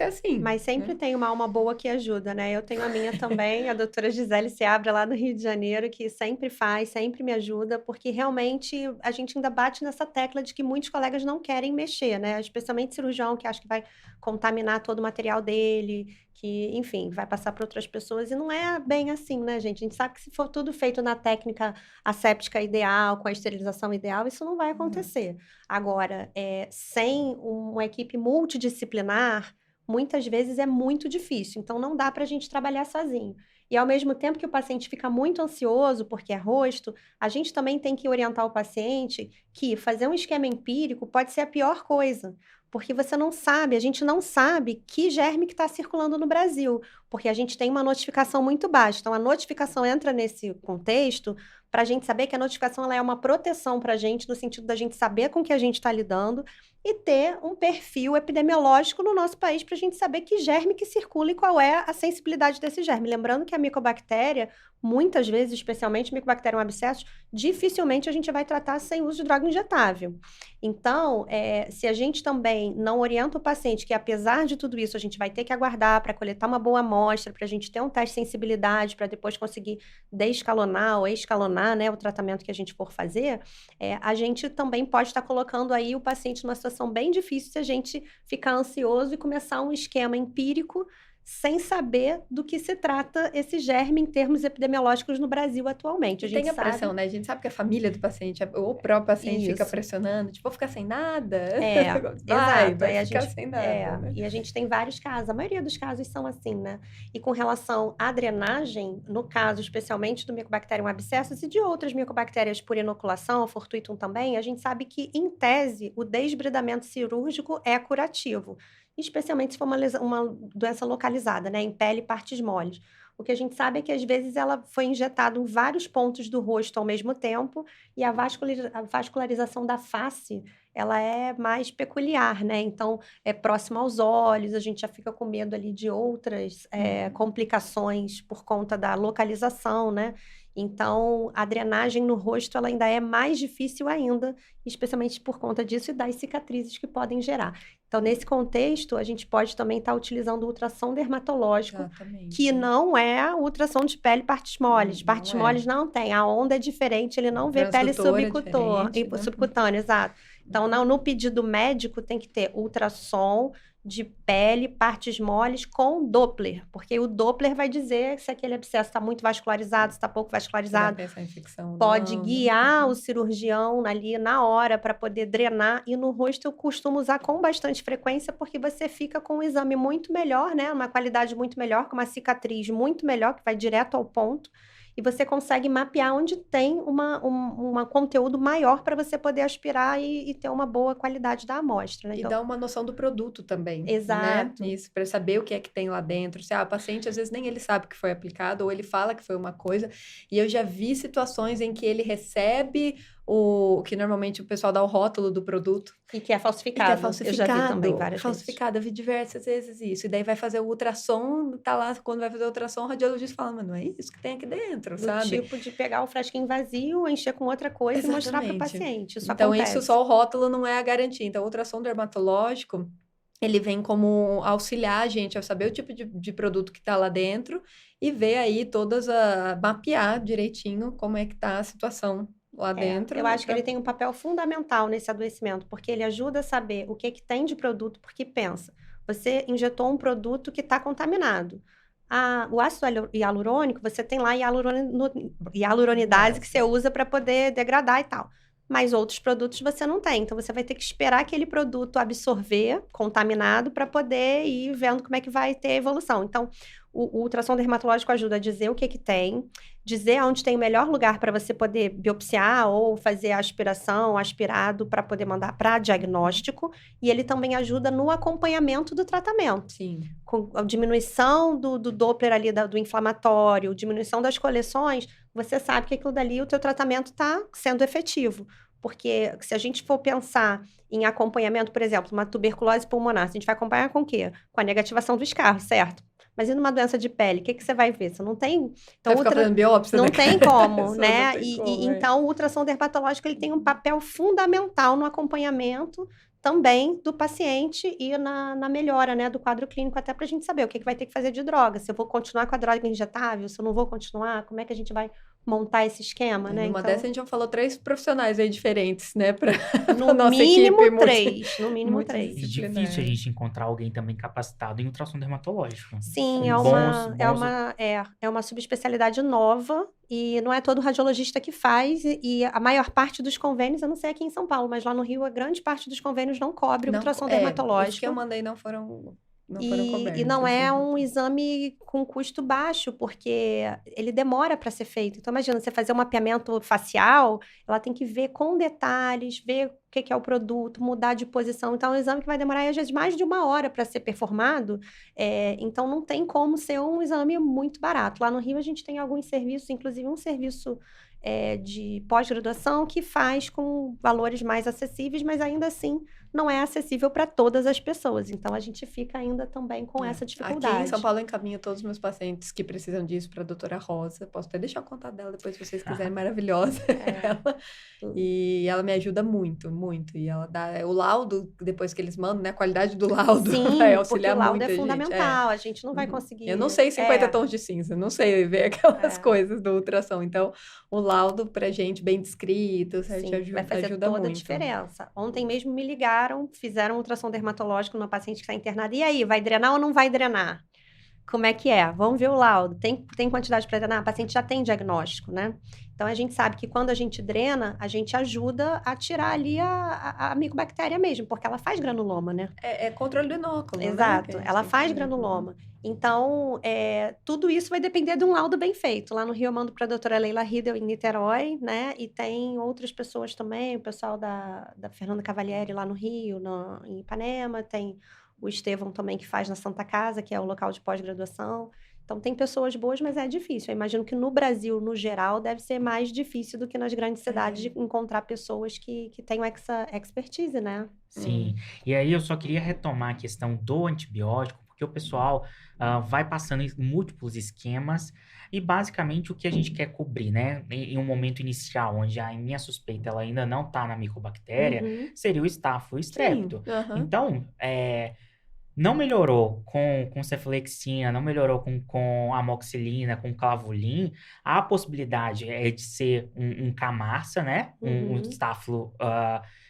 assim. Mas sempre tem uma alma boa que ajuda, né? Eu tenho a minha também, a doutora Gisele Seabra, lá no Rio de Janeiro, que sempre faz, sempre me ajuda, porque realmente a gente ainda bate nessa tecla de que muitos colegas não querem mexer, né? Especialmente cirurgião, que acha que vai contaminar todo o material dele, que, enfim, vai passar para outras pessoas, e não é bem assim, né, gente? A gente sabe que se for tudo feito na técnica asséptica ideal, com a esterilização ideal, isso não vai acontecer. Agora, sem uma equipe multidisciplinar, muitas vezes é muito difícil, então não dá para a gente trabalhar sozinho. E ao mesmo tempo que o paciente fica muito ansioso porque é rosto, a gente também tem que orientar o paciente que fazer um esquema empírico pode ser a pior coisa, porque você não sabe, a gente não sabe que germe que está circulando no Brasil, porque a gente tem uma notificação muito baixa. Então, a notificação entra nesse contexto para a gente saber que a notificação ela é uma proteção para a gente, no sentido da gente saber com que a gente está lidando e ter um perfil epidemiológico no nosso país para a gente saber que germe que circula e qual é a sensibilidade desse germe. Lembrando que a micobactéria, muitas vezes, especialmente Mycobacterium abscessus, dificilmente a gente vai tratar sem uso de droga injetável. Então, se a gente também não orienta o paciente que, apesar de tudo isso, a gente vai ter que aguardar para coletar uma boa amostra, para a gente ter um teste de sensibilidade, para depois conseguir descalonar ou escalonar, né, o tratamento que a gente for fazer, a gente também pode estar colocando aí o paciente numa situação bem difícil se a gente ficar ansioso e começar um esquema empírico sem saber do que se trata esse germe em termos epidemiológicos no Brasil atualmente. A gente tem a pressão, né? A gente sabe que a família do paciente, ou o próprio paciente fica pressionando, tipo, vou ficar sem nada? Vai ficar sem nada, né? E a gente tem vários casos, a maioria dos casos são assim, né? E com relação à drenagem, no caso especialmente do Mycobacterium abscessus e de outras micobactérias por inoculação, fortuitum também, a gente sabe que, em tese, o desbridamento cirúrgico é curativo, especialmente se for uma doença localizada, né, em pele e partes moles. O que a gente sabe é que, às vezes, ela foi injetada em vários pontos do rosto ao mesmo tempo e a vascularização da face, ela é mais peculiar, né? Então, é próximo aos olhos, a gente já fica com medo ali de outras complicações por conta da localização, né? Então, a drenagem no rosto, ela ainda é mais difícil ainda, especialmente por conta disso e das cicatrizes que podem gerar. Então, nesse contexto, a gente pode também estar utilizando o ultrassom dermatológico, que não é ultrassom de pele e partes moles. Partes moles não tem, a onda é diferente, ele não vê pele subcutânea, exato. Então, no pedido médico, tem que ter ultrassom de pele, partes moles com Doppler, porque o Doppler vai dizer se aquele abscesso está muito vascularizado, se está pouco vascularizado. Pode guiar o cirurgião ali na hora para poder drenar, e no rosto eu costumo usar com bastante frequência, porque você fica com um exame muito melhor, né? Uma qualidade muito melhor, com uma cicatriz muito melhor, que vai direto ao ponto. E você consegue mapear onde tem um conteúdo maior para você poder aspirar e ter uma boa qualidade da amostra, né? Então, e dá uma noção do produto também. Exato. Né? Isso, para saber o que é que tem lá dentro. Se, o paciente, às vezes, nem ele sabe que foi aplicado, ou ele fala que foi uma coisa. E eu já vi situações em que ele recebe que normalmente o pessoal dá o rótulo do produto. E que é falsificado. Eu já vi também várias vezes. Falsificado, eu vi diversas vezes isso. E daí vai fazer o ultrassom, tá lá, quando vai fazer o ultrassom, o radiologista fala, mas não é isso que tem aqui dentro, sabe? Tipo de pegar o frasquinho vazio, encher com outra coisa e mostrar para o paciente. Isso então, acontece. isso só o rótulo não é a garantia. Então, o ultrassom dermatológico, ele vem como auxiliar a gente a saber o tipo de produto que está lá dentro e ver aí mapear direitinho como é que tá a situação lá dentro. Eu acho que ele tem um papel fundamental nesse adoecimento, porque ele ajuda a saber o que tem de produto, porque pensa, você injetou um produto que está contaminado. O ácido hialurônico, você tem lá hialuronidase que você usa para poder degradar e tal. mas outros produtos você não tem. Então, você vai ter que esperar aquele produto absorver, contaminado, para poder ir vendo como é que vai ter a evolução. Então, o ultrassom dermatológico ajuda a dizer o que tem, dizer onde tem o melhor lugar para você poder biopsiar ou fazer a aspiração, aspirado, para poder mandar para diagnóstico. E ele também ajuda no acompanhamento do tratamento. Sim. Com a diminuição do Doppler ali, do inflamatório, diminuição das coleções, você sabe que aquilo dali, o teu tratamento está sendo efetivo. Porque se a gente for pensar em acompanhamento, por exemplo, uma tuberculose pulmonar, a gente vai acompanhar com o quê? Com a negativação do escarro, certo? Mas e numa doença de pele, o que você vai ver? Você não tem... Então, vai ficar fazendo biópsia, não tem como, né? Não tem como, então, o ultrassom dermatológico, ele tem um papel fundamental no acompanhamento também do paciente e na melhora, né, do quadro clínico, até pra gente saber o que vai ter que fazer de droga. Se eu vou continuar com a droga injetável, se eu não vou continuar, como é que a gente vai montar esse esquema, né? Numa então, dessa, a gente já falou 3 profissionais aí diferentes, né? Pra no nossa mínimo equipe. 3, no mínimo muito 3. E difícil a gente encontrar alguém também capacitado em ultrassom dermatológico. Sim, Com é uma subespecialidade nova e não é todo radiologista que faz e a maior parte dos convênios, eu não sei aqui em São Paulo, mas lá no Rio a grande parte dos convênios não cobre ultrassom dermatológico. Os que eu mandei não foram cobertos. E não é um exame com custo baixo, porque ele demora para ser feito. Então, imagina, você fazer um mapeamento facial, ela tem que ver com detalhes, ver o que é o produto, mudar de posição. Então, é um exame que vai demorar, às vezes, mais de 1 hora para ser performado. Então, não tem como ser um exame muito barato. Lá no Rio, a gente tem alguns serviços, inclusive um serviço de pós-graduação que faz com valores mais acessíveis, mas ainda assim não é acessível para todas as pessoas. Então, a gente fica ainda também com essa dificuldade. Aqui em São Paulo, eu encaminho todos os meus pacientes que precisam disso para a doutora Rosa. Posso até deixar o contato dela depois, se vocês quiserem. Maravilhosa. E ela me ajuda muito, muito. E ela dá o laudo, depois que eles mandam, né? A qualidade do laudo vai auxiliar muito. O laudo é fundamental. A gente não vai conseguir... Eu não sei 50 tons de cinza. Não sei ver aquelas coisas do ultrassom. Então, o laudo pra gente bem descrito, vai fazer ajuda toda muito. A diferença. Ontem mesmo me ligaram, fizeram um ultrassom dermatológico numa paciente que está internada. E aí, vai drenar ou não vai drenar? Como é que é? Vamos ver o laudo. Tem quantidade para drenar? A paciente já tem diagnóstico, né? Então, a gente sabe que quando a gente drena, a gente ajuda a tirar ali a micobactéria mesmo, porque ela faz granuloma, né? É controle do inóculo, Exato. Né? Ela faz granuloma. Então, tudo isso vai depender de um laudo bem feito. Lá no Rio, eu mando para a doutora Leila Riedel, em Niterói, né? E tem outras pessoas também, o pessoal da Fernanda Cavalieri lá no Rio, em Ipanema, tem o Estevão também, que faz na Santa Casa, que é o local de pós-graduação. Então, tem pessoas boas, mas é difícil. Eu imagino que no Brasil, no geral, deve ser mais difícil do que nas grandes cidades de encontrar pessoas que tenham essa expertise, né? Sim. E aí, eu só queria retomar a questão do antibiótico, porque o pessoal vai passando em múltiplos esquemas e, basicamente, o que a gente quer cobrir, né? Em um momento inicial, onde a minha suspeita ela ainda não está na micobactéria, seria o Staphylo strepto. Então, não melhorou com cefalexina, não melhorou com amoxicilina, com clavulin, a possibilidade é de ser um Camarsa, né? Um Staphylo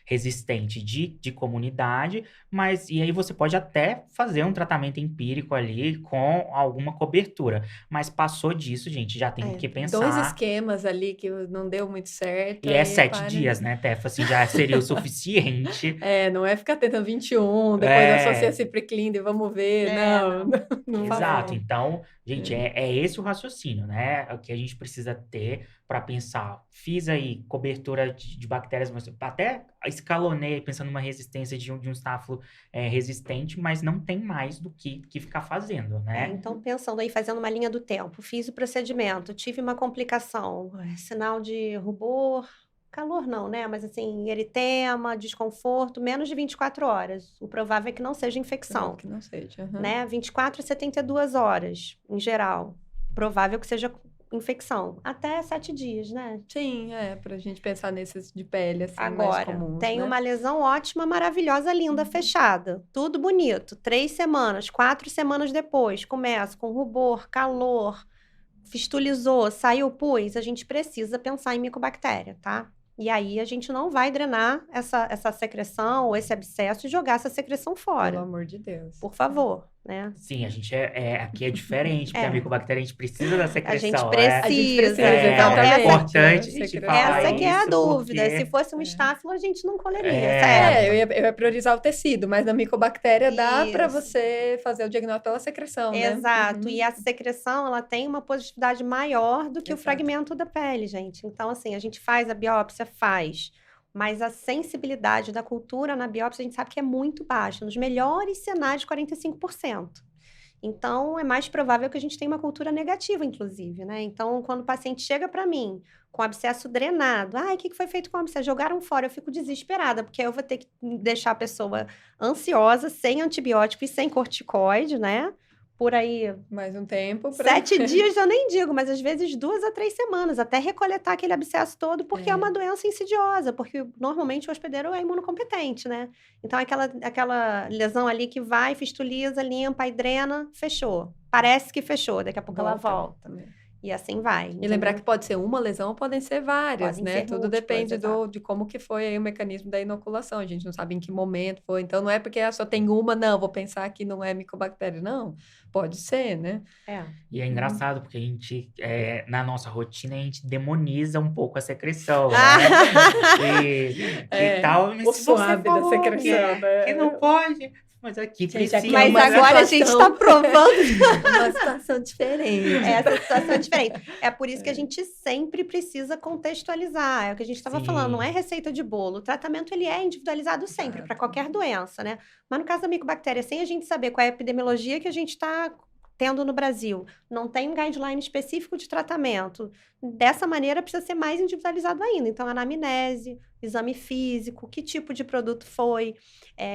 resistente de comunidade, mas e aí você pode até fazer um tratamento empírico ali com alguma cobertura, mas passou disso, gente, já tem que pensar... 2 esquemas ali que não deu muito certo. E 7 dias, né, Tefa? Assim, já seria o suficiente. Não é ficar tentando 21, depois associa Cipriclin e vamos ver, não Exato, então, gente, é esse o raciocínio, né, o que a gente precisa ter para pensar. Fiz aí cobertura de bactérias, mas até escalonei pensando numa resistência de um Staphylo resistente, mas não tem mais do que ficar fazendo, né? Então, pensando aí, fazendo uma linha do tempo, fiz o procedimento, tive uma complicação, sinal de rubor, calor não, né? Mas assim, eritema, desconforto, menos de 24 horas. O provável é que não seja infecção. Que não seja. Né? 24 a 72 horas, em geral. Provável que seja infecção. Até 7 dias, né? Sim, pra gente pensar nesses de pele, assim, agora, mais comuns, tem né? uma lesão ótima, maravilhosa, linda, fechada. Tudo bonito. 3 semanas, 4 semanas depois, começa com rubor, calor, fistulizou, saiu pus, a gente precisa pensar em micobactéria, tá? E aí, a gente não vai drenar essa secreção ou esse abscesso e jogar essa secreção fora. Pelo amor de Deus. Por favor, né? Sim, a gente aqui é diferente, porque a micobactéria a gente precisa da secreção. A gente A gente precisa. precisa, Então, exatamente. É importante a gente Secreção. falar essa que é a isso, dúvida. porque- Se fosse um estáfilo, a gente não colheria, É. certo? Eu ia priorizar o tecido, mas na micobactéria dá para Isso. você fazer o diagnóstico pela secreção, né? Exato. E a secreção, ela tem uma positividade maior do que o Exato. fragmento da pele, gente. Então, assim, a gente faz a biópsia, faz. Mas a sensibilidade da cultura na biópsia, a gente sabe que é muito baixa. Nos melhores cenários, 45%. Então, é mais provável que a gente tenha uma cultura negativa, inclusive, né? Então, quando o paciente chega para mim com abscesso drenado, o que foi feito com o abscesso? Jogaram fora, eu fico desesperada, porque aí eu vou ter que deixar a pessoa ansiosa, sem antibiótico e sem corticoide, né? Por aí, Mais um tempo. 7 dias eu nem digo, mas às vezes 2 a 3 semanas, até recoletar aquele abscesso todo, porque é uma doença insidiosa, porque normalmente o hospedeiro é imunocompetente, né? Então, aquela lesão ali que vai, fistuliza, limpa, aí drena, fechou. Parece que fechou, daqui a pouco ela volta. E assim vai. E lembrar que pode ser uma lesão ou podem ser várias, Podem né? ser Tudo múltiplas, depende exato. de como que foi aí o mecanismo da inoculação. A gente não sabe em que momento foi. Então, não é porque só tem uma, não, vou pensar que não é micobactéria. Não, pode ser, né? E é engraçado, porque a gente, na nossa rotina, a gente demoniza um pouco a secreção, né? E tal, mas o se você suave da falou secreção, né? que não pode, mas aqui Gente, precisa. aqui é Mas uma agora a gente situação- está provando Uma situação diferente. essa situação é diferente. É por isso que a gente sempre precisa contextualizar. É o que a gente estava Sim. falando, não é receita de bolo. O tratamento ele é individualizado sempre, para qualquer doença, né? Mas no caso da micobactéria, sem a gente saber qual é a epidemiologia que a gente está tendo no Brasil, não tem um guideline específico de tratamento. Dessa maneira, precisa ser mais individualizado ainda. Então, anamnese, exame físico, que tipo de produto foi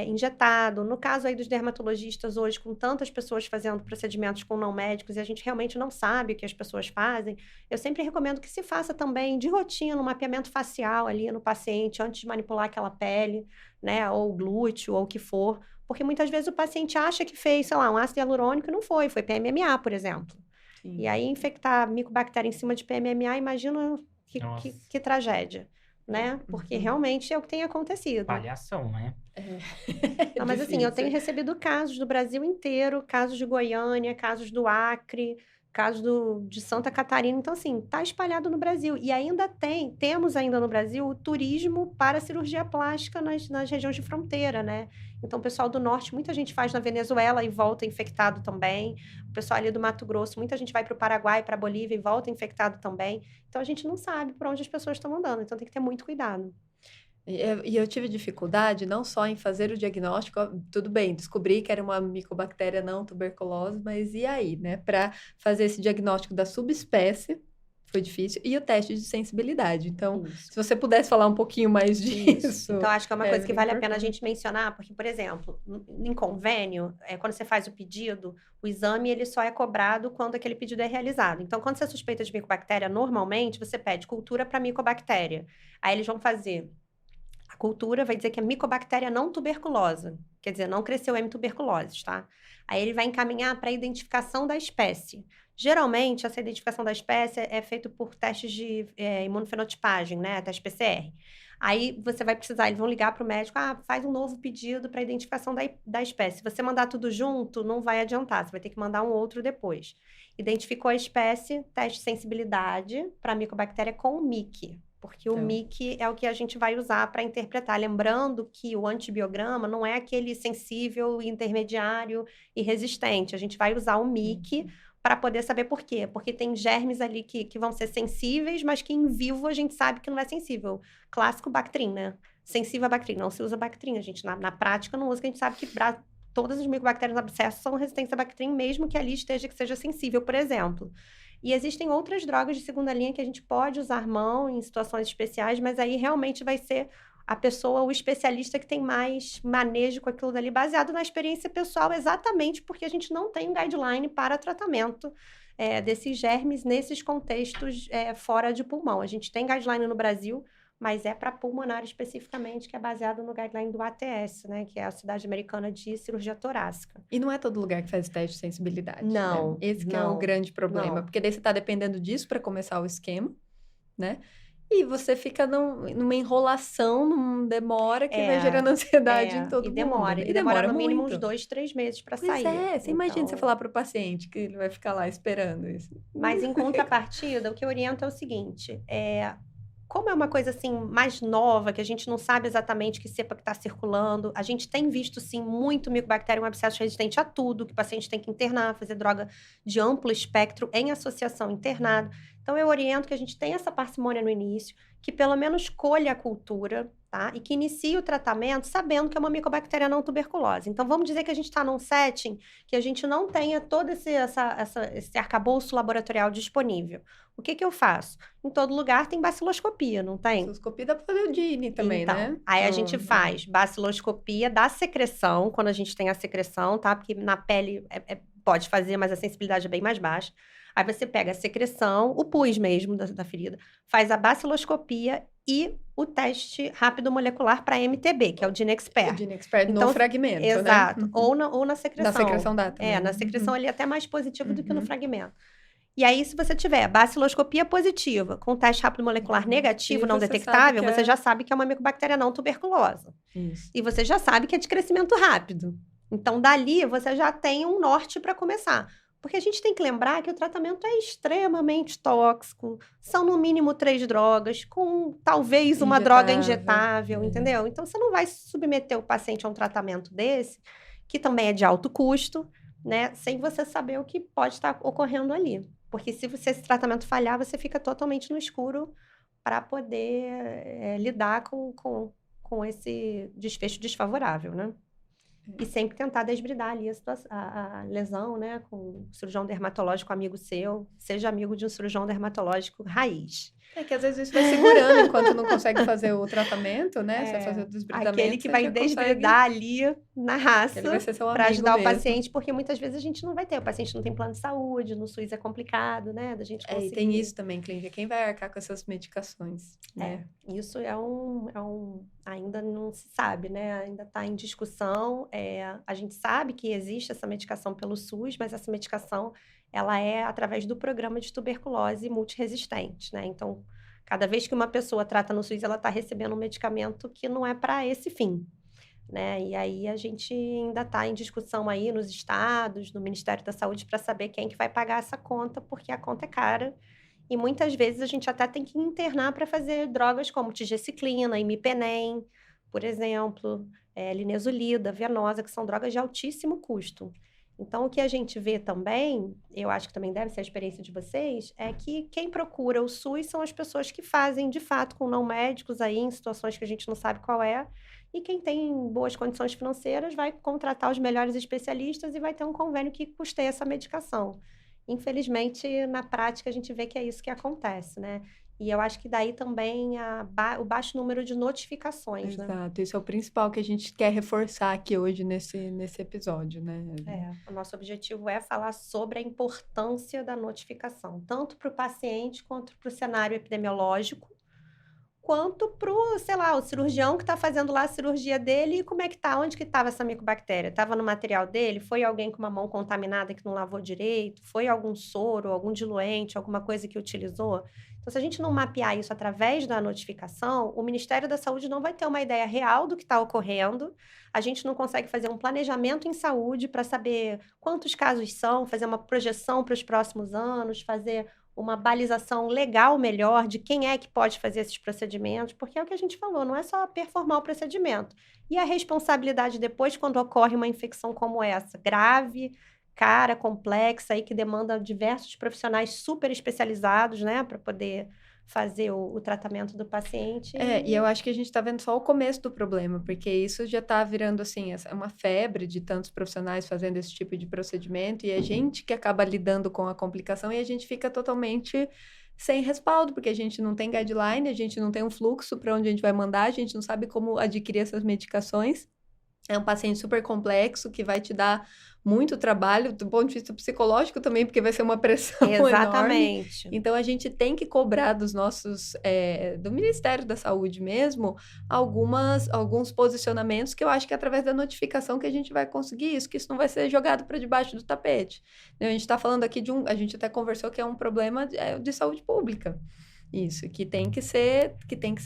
injetado. No caso aí dos dermatologistas hoje, com tantas pessoas fazendo procedimentos com não médicos, e a gente realmente não sabe o que as pessoas fazem, eu sempre recomendo que se faça também, de rotina, um mapeamento facial ali no paciente, antes de manipular aquela pele, né, ou glúteo, ou o que for, porque muitas vezes o paciente acha que fez, sei lá, um ácido hialurônico e não foi PMMA, por exemplo. Sim. E aí, infectar micobactéria em cima de PMMA, imagina que tragédia, né? Porque realmente é o que tem acontecido. Palhação, né? Não, mas assim, eu tenho recebido casos do Brasil inteiro, casos de Goiânia, casos do Acre, casos de Santa Catarina. Então, assim, tá espalhado no Brasil. E ainda temos ainda no Brasil o turismo para cirurgia plástica nas regiões de fronteira, né? Então, o pessoal do norte, muita gente faz na Venezuela e volta infectado também. O pessoal ali do Mato Grosso, muita gente vai para o Paraguai, para a Bolívia e volta infectado também. Então, a gente não sabe por onde as pessoas estão andando. Então, tem que ter muito cuidado. E eu tive dificuldade não só em fazer o diagnóstico, tudo bem, descobri que era uma micobactéria não tuberculose, mas e aí, né? Para fazer esse diagnóstico da subespécie, foi difícil, e o teste de sensibilidade. Então, se você pudesse falar um pouquinho mais disso. Então, acho que é uma coisa que vale a pena a importante. gente mencionar, porque, por exemplo, em convênio, quando você faz o pedido, o exame ele só é cobrado quando aquele pedido é realizado. Então, quando você suspeita de micobactéria, normalmente você pede cultura para micobactéria. Aí eles vão fazer a cultura, vai dizer que é micobactéria não tuberculosa, quer dizer, não cresceu M. tuberculosis, tá? Aí ele vai encaminhar para a identificação da espécie. Geralmente, essa identificação da espécie é feita por testes de imunofenotipagem, né? Teste PCR. Aí você vai precisar, eles vão ligar para o médico, faz um novo pedido para identificação da espécie. Se você mandar tudo junto, não vai adiantar, você vai ter que mandar um outro depois. Identificou a espécie, teste de sensibilidade para micobactéria com o MIC. Porque o MIC é o que a gente vai usar para interpretar. Lembrando que o antibiograma não é aquele sensível, intermediário e resistente. A gente vai usar o MIC para poder saber por quê. Porque tem germes ali que vão ser sensíveis, mas que em vivo a gente sabe que não é sensível. Clássico Bactrim, né? Sensível a Bactrim. Não se usa Bactrim. A gente, na prática, não usa, que a gente sabe que todas as micobactérias abscessos são resistentes a Bactrim, mesmo que ali esteja que seja sensível, por exemplo. E existem outras drogas de segunda linha que a gente pode usar mão em situações especiais, mas aí realmente vai ser a pessoa, o especialista que tem mais manejo com aquilo dali, baseado na experiência pessoal, exatamente porque a gente não tem um guideline para tratamento desses germes nesses contextos fora de pulmão. A gente tem guideline no Brasil, mas é para pulmonar especificamente, que é baseado no guideline do ATS, né? Que é a Sociedade Americana de Cirurgia Torácica. E não é todo lugar que faz teste de sensibilidade. Não. Né? Esse que é o grande problema. Não. Porque daí você está dependendo disso para começar o esquema, né? E você fica numa enrolação, numa demora que vai gerando ansiedade em todo mundo. E demora no mínimo uns 2, 3 meses para sair. Pois você imagina você falar para o paciente que ele vai ficar lá esperando isso. Mas em contrapartida, o que eu oriento é o seguinte, como é uma coisa assim mais nova, que a gente não sabe exatamente que cepa que está circulando, a gente tem visto sim muito Mycobacterium abscessus resistente a tudo, que o paciente tem que internar, fazer droga de amplo espectro em associação internado. Então eu oriento que a gente tenha essa parcimônia no início, que pelo menos colha a cultura, tá? E que inicie o tratamento sabendo que é uma Mycobacteria não tuberculose. Então vamos dizer que a gente está num setting que a gente não tenha todo esse arcabouço laboratorial disponível. O que eu faço? Em todo lugar tem baciloscopia, não tem? Baciloscopia da Paleodine também, então, né? Aí a gente faz baciloscopia da secreção, quando a gente tem a secreção, tá? Porque na pele pode fazer, mas a sensibilidade é bem mais baixa. Aí você pega a secreção, o pus mesmo da ferida, faz a baciloscopia e o teste rápido molecular para MTB, que é o Dinexpert. O Dinexpert então, no fragmento, exato, né? Ou na secreção. Na secreção dá também. Na secreção ele é até mais positivo do que no fragmento. E aí, se você tiver baciloscopia positiva, com teste rápido molecular negativo, não detectável, você já sabe que é uma Mycobacteria não tuberculosa. Isso. E você já sabe que é de crescimento rápido. Então, dali, você já tem um norte para começar. Porque a gente tem que lembrar que o tratamento é extremamente tóxico. São, no mínimo, 3 drogas, com talvez uma droga injetável, entendeu? Então, você não vai submeter o paciente a um tratamento desse, que também é de alto custo, né? Sem você saber o que pode estar ocorrendo ali. Porque se esse tratamento falhar, você fica totalmente no escuro para poder lidar com esse desfecho desfavorável, né? E sempre tentar desbridar ali a lesão, né? Com um cirurgião dermatológico amigo seu. Seja amigo de um cirurgião dermatológico raiz. É que às vezes isso vai segurando enquanto não consegue fazer o tratamento, né? Você vai fazer o desbridamento. Aquele que vai desbridar ali na raça para ajudar mesmo. o paciente, porque muitas vezes a gente não vai ter. O paciente não tem plano de saúde, no SUS é complicado, né? Da gente conseguir. E tem isso também, clínica. Quem vai arcar com essas medicações? Né? Isso ainda não se sabe, né? Ainda está em discussão. A gente sabe que existe essa medicação pelo SUS, mas essa medicação ela é através do programa de tuberculose multiresistente, né? Então, cada vez que uma pessoa trata no SUS, ela está recebendo um medicamento que não é para esse fim, né? E aí a gente ainda está em discussão aí nos estados, no Ministério da Saúde, para saber quem que vai pagar essa conta, porque a conta é cara. E muitas vezes a gente até tem que internar para fazer drogas como tigecyclina, imipenem, por exemplo, linezolida, venosa, que são drogas de altíssimo custo. Então, o que a gente vê também, eu acho que também deve ser a experiência de vocês, é que quem procura o SUS são as pessoas que fazem, de fato, com não médicos aí, em situações que a gente não sabe qual é, e quem tem boas condições financeiras vai contratar os melhores especialistas e vai ter um convênio que custeia essa medicação. Infelizmente, na prática, a gente vê que é isso que acontece, né? E eu acho que daí também o baixo número de notificações, né? Exato, isso é o principal que a gente quer reforçar aqui hoje nesse episódio, né? O nosso objetivo é falar sobre a importância da notificação, tanto para o paciente quanto para o cenário epidemiológico, quanto para o cirurgião que está fazendo lá a cirurgia dele e como é que tá, onde que estava essa micobactéria? Estava no material dele? Foi alguém com uma mão contaminada que não lavou direito? Foi algum soro, algum diluente, alguma coisa que utilizou? Então, se a gente não mapear isso através da notificação, o Ministério da Saúde não vai ter uma ideia real do que está ocorrendo, a gente não consegue fazer um planejamento em saúde para saber quantos casos são, fazer uma projeção para os próximos anos, fazer uma balização legal melhor de quem é que pode fazer esses procedimentos, porque é o que a gente falou, não é só performar o procedimento. E a responsabilidade depois, quando ocorre uma infecção como essa, grave, cara, complexa, aí que demanda diversos profissionais super especializados, né, para poder fazer o tratamento do paciente. E eu acho que a gente está vendo só o começo do problema, porque isso já está virando, assim, uma febre de tantos profissionais fazendo esse tipo de procedimento, e a gente que acaba lidando com a complicação, e a gente fica totalmente sem respaldo, porque a gente não tem guideline, a gente não tem um fluxo para onde a gente vai mandar, a gente não sabe como adquirir essas medicações. É um paciente super complexo que vai te dar muito trabalho, do ponto de vista psicológico também, porque vai ser uma pressão Exatamente. enorme. Então, a gente tem que cobrar dos nossos, do Ministério da Saúde mesmo, alguns posicionamentos que eu acho que é através da notificação que a gente vai conseguir isso, que isso não vai ser jogado para debaixo do tapete. A gente está falando aqui a gente até conversou que é um problema de saúde pública. Isso, que tem que ser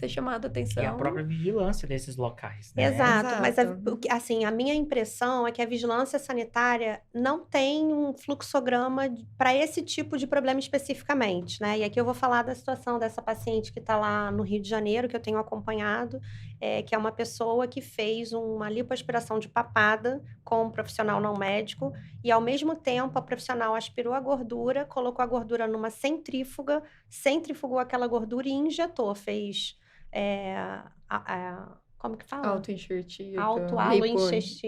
chamado a atenção. E a própria vigilância desses locais, né? Exato, mas Exato. assim, a minha impressão é que a vigilância sanitária não tem um fluxograma para esse tipo de problema especificamente, né? E aqui eu vou falar da situação dessa paciente que está lá no Rio de Janeiro, que eu tenho acompanhado, que é uma pessoa que fez uma lipoaspiração de papada com um profissional não médico, e ao mesmo tempo a profissional aspirou a gordura, colocou a gordura numa centrífuga, centrifugou aquela gordura e injetou, fez... como que fala? Autoenxertia.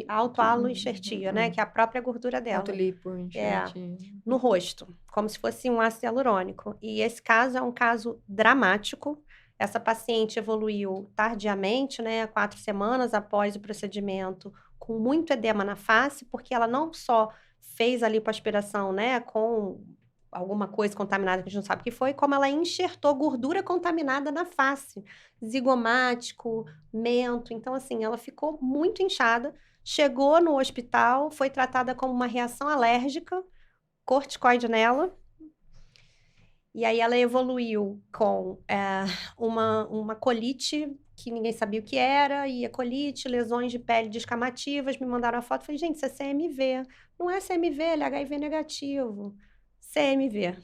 Autoalo-enxertia, né? Que é a própria gordura dela. Autolipo-enxertia. No rosto, como se fosse um ácido hialurônico. E esse caso é um caso dramático. Essa paciente evoluiu tardiamente, né? 4 semanas após o procedimento, com muito edema na face, porque ela não só fez a lipoaspiração, né? Com alguma coisa contaminada que a gente não sabe o que foi, como ela enxertou gordura contaminada na face, zigomático, mento. Então, assim, ela ficou muito inchada, chegou no hospital, foi tratada como uma reação alérgica, corticoide nela, e aí ela evoluiu com uma colite que ninguém sabia o que era, e a colite, lesões de pele descamativas, me mandaram a foto, falei, gente, isso é CMV. Não é CMV, ele é HIV negativo. CMV,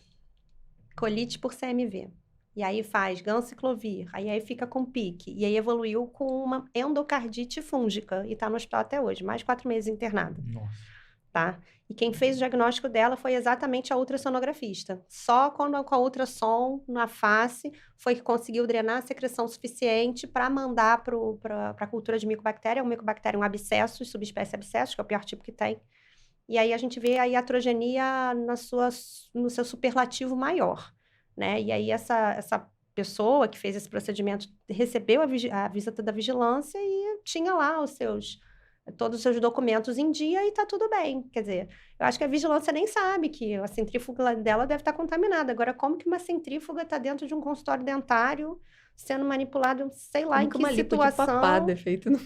colite por CMV. E aí faz ganciclovir, aí fica com pique. E aí evoluiu com uma endocardite fúngica e tá no hospital até hoje, mais 4 meses internada. Nossa. Tá? E quem fez o diagnóstico dela foi exatamente a ultrassonografista. Só quando com a ultrassom na face foi que conseguiu drenar a secreção suficiente para mandar para a cultura de micobactéria. O micobacterium abscessus, subespécie abscessus, que é o pior tipo que tem. E aí a gente vê a iatrogenia no seu superlativo maior, né? E aí essa pessoa que fez esse procedimento recebeu a visita da vigilância e tinha lá todos os seus documentos em dia e tá tudo bem. Quer dizer, eu acho que a vigilância nem sabe que a centrífuga dela deve estar contaminada. Agora, como que uma centrífuga está dentro de um consultório dentário sendo manipulado, sei lá, em que situação... Lipo de papada é feito no...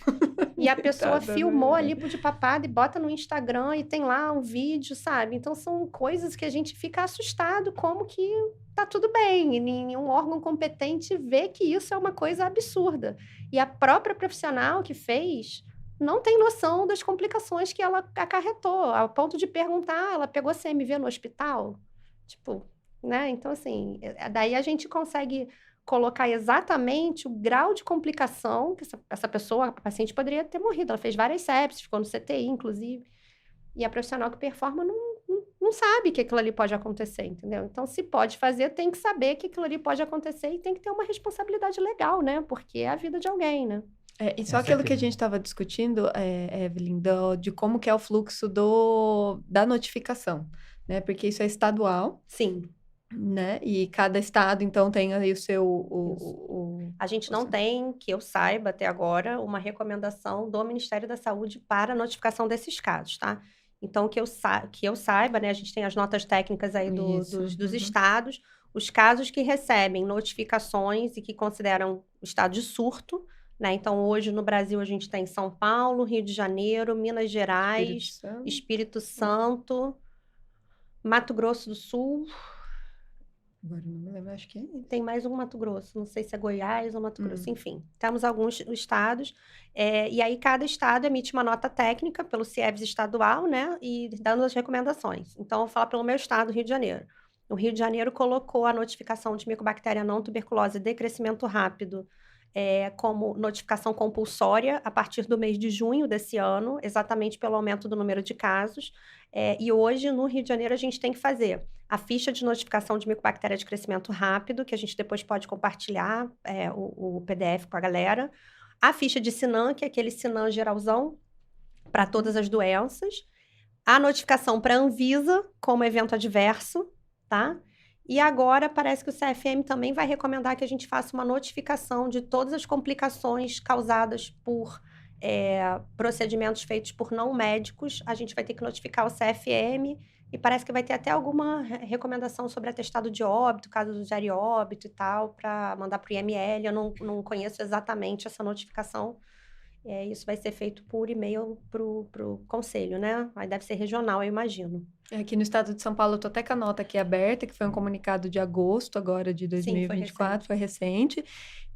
E a pessoa filmou a lipo de papada e bota no Instagram e tem lá um vídeo, sabe? Então, são coisas que a gente fica assustado como que tá tudo bem. E nenhum órgão competente vê que isso é uma coisa absurda. E a própria profissional que fez não tem noção das complicações que ela acarretou, ao ponto de perguntar, ela pegou CMV no hospital? Tipo, né? Então, assim, daí a gente consegue colocar exatamente o grau de complicação que essa pessoa, a paciente, poderia ter morrido. Ela fez várias sepses, ficou no CTI, inclusive. E a profissional que performa não sabe que aquilo ali pode acontecer, entendeu? Então, se pode fazer, tem que saber que aquilo ali pode acontecer e tem que ter uma responsabilidade legal, né? Porque é a vida de alguém, né? E só aquilo que a gente estava discutindo, Evelyn, de como que é o fluxo da notificação, né? Porque isso é estadual. Sim. Né? E cada estado, então, tem aí o seu... A gente não tem, que eu saiba até agora, uma recomendação do Ministério da Saúde para a notificação desses casos, tá? Então, que eu saiba, né? A gente tem as notas técnicas aí dos estados, os casos que recebem notificações e que consideram estado de surto, né? Então, hoje no Brasil a gente tem São Paulo, Rio de Janeiro, Minas Gerais, Espírito Santo, Mato Grosso do Sul... Agora não me lembro, acho que tem mais um Mato Grosso, não sei se é Goiás ou Mato Grosso, enfim. Temos alguns estados, e aí cada estado emite uma nota técnica pelo CIEVS estadual, né, e dando as recomendações. Então, eu vou falar pelo meu estado, Rio de Janeiro. O Rio de Janeiro colocou a notificação de micobactéria não tuberculose de crescimento rápido como notificação compulsória a partir do mês de junho desse ano, exatamente pelo aumento do número de casos. E hoje, no Rio de Janeiro, a gente tem que fazer a ficha de notificação de micobactéria de crescimento rápido, que a gente depois pode compartilhar o PDF com a galera. A ficha de SINAM, que é aquele SINAM geralzão para todas as doenças. A notificação para a Anvisa como evento adverso, tá? E agora parece que o CFM também vai recomendar que a gente faça uma notificação de todas as complicações causadas por procedimentos feitos por não médicos. A gente vai ter que notificar o CFM e parece que vai ter até alguma recomendação sobre atestado de óbito, caso de óbito e tal, para mandar para o IML. Eu não conheço exatamente essa notificação. Isso vai ser feito por e-mail pro conselho, né? Aí deve ser regional, eu imagino. Aqui no estado de São Paulo, eu tô até com a nota aqui aberta, que foi um comunicado de agosto agora de Sim, 2024, foi recente,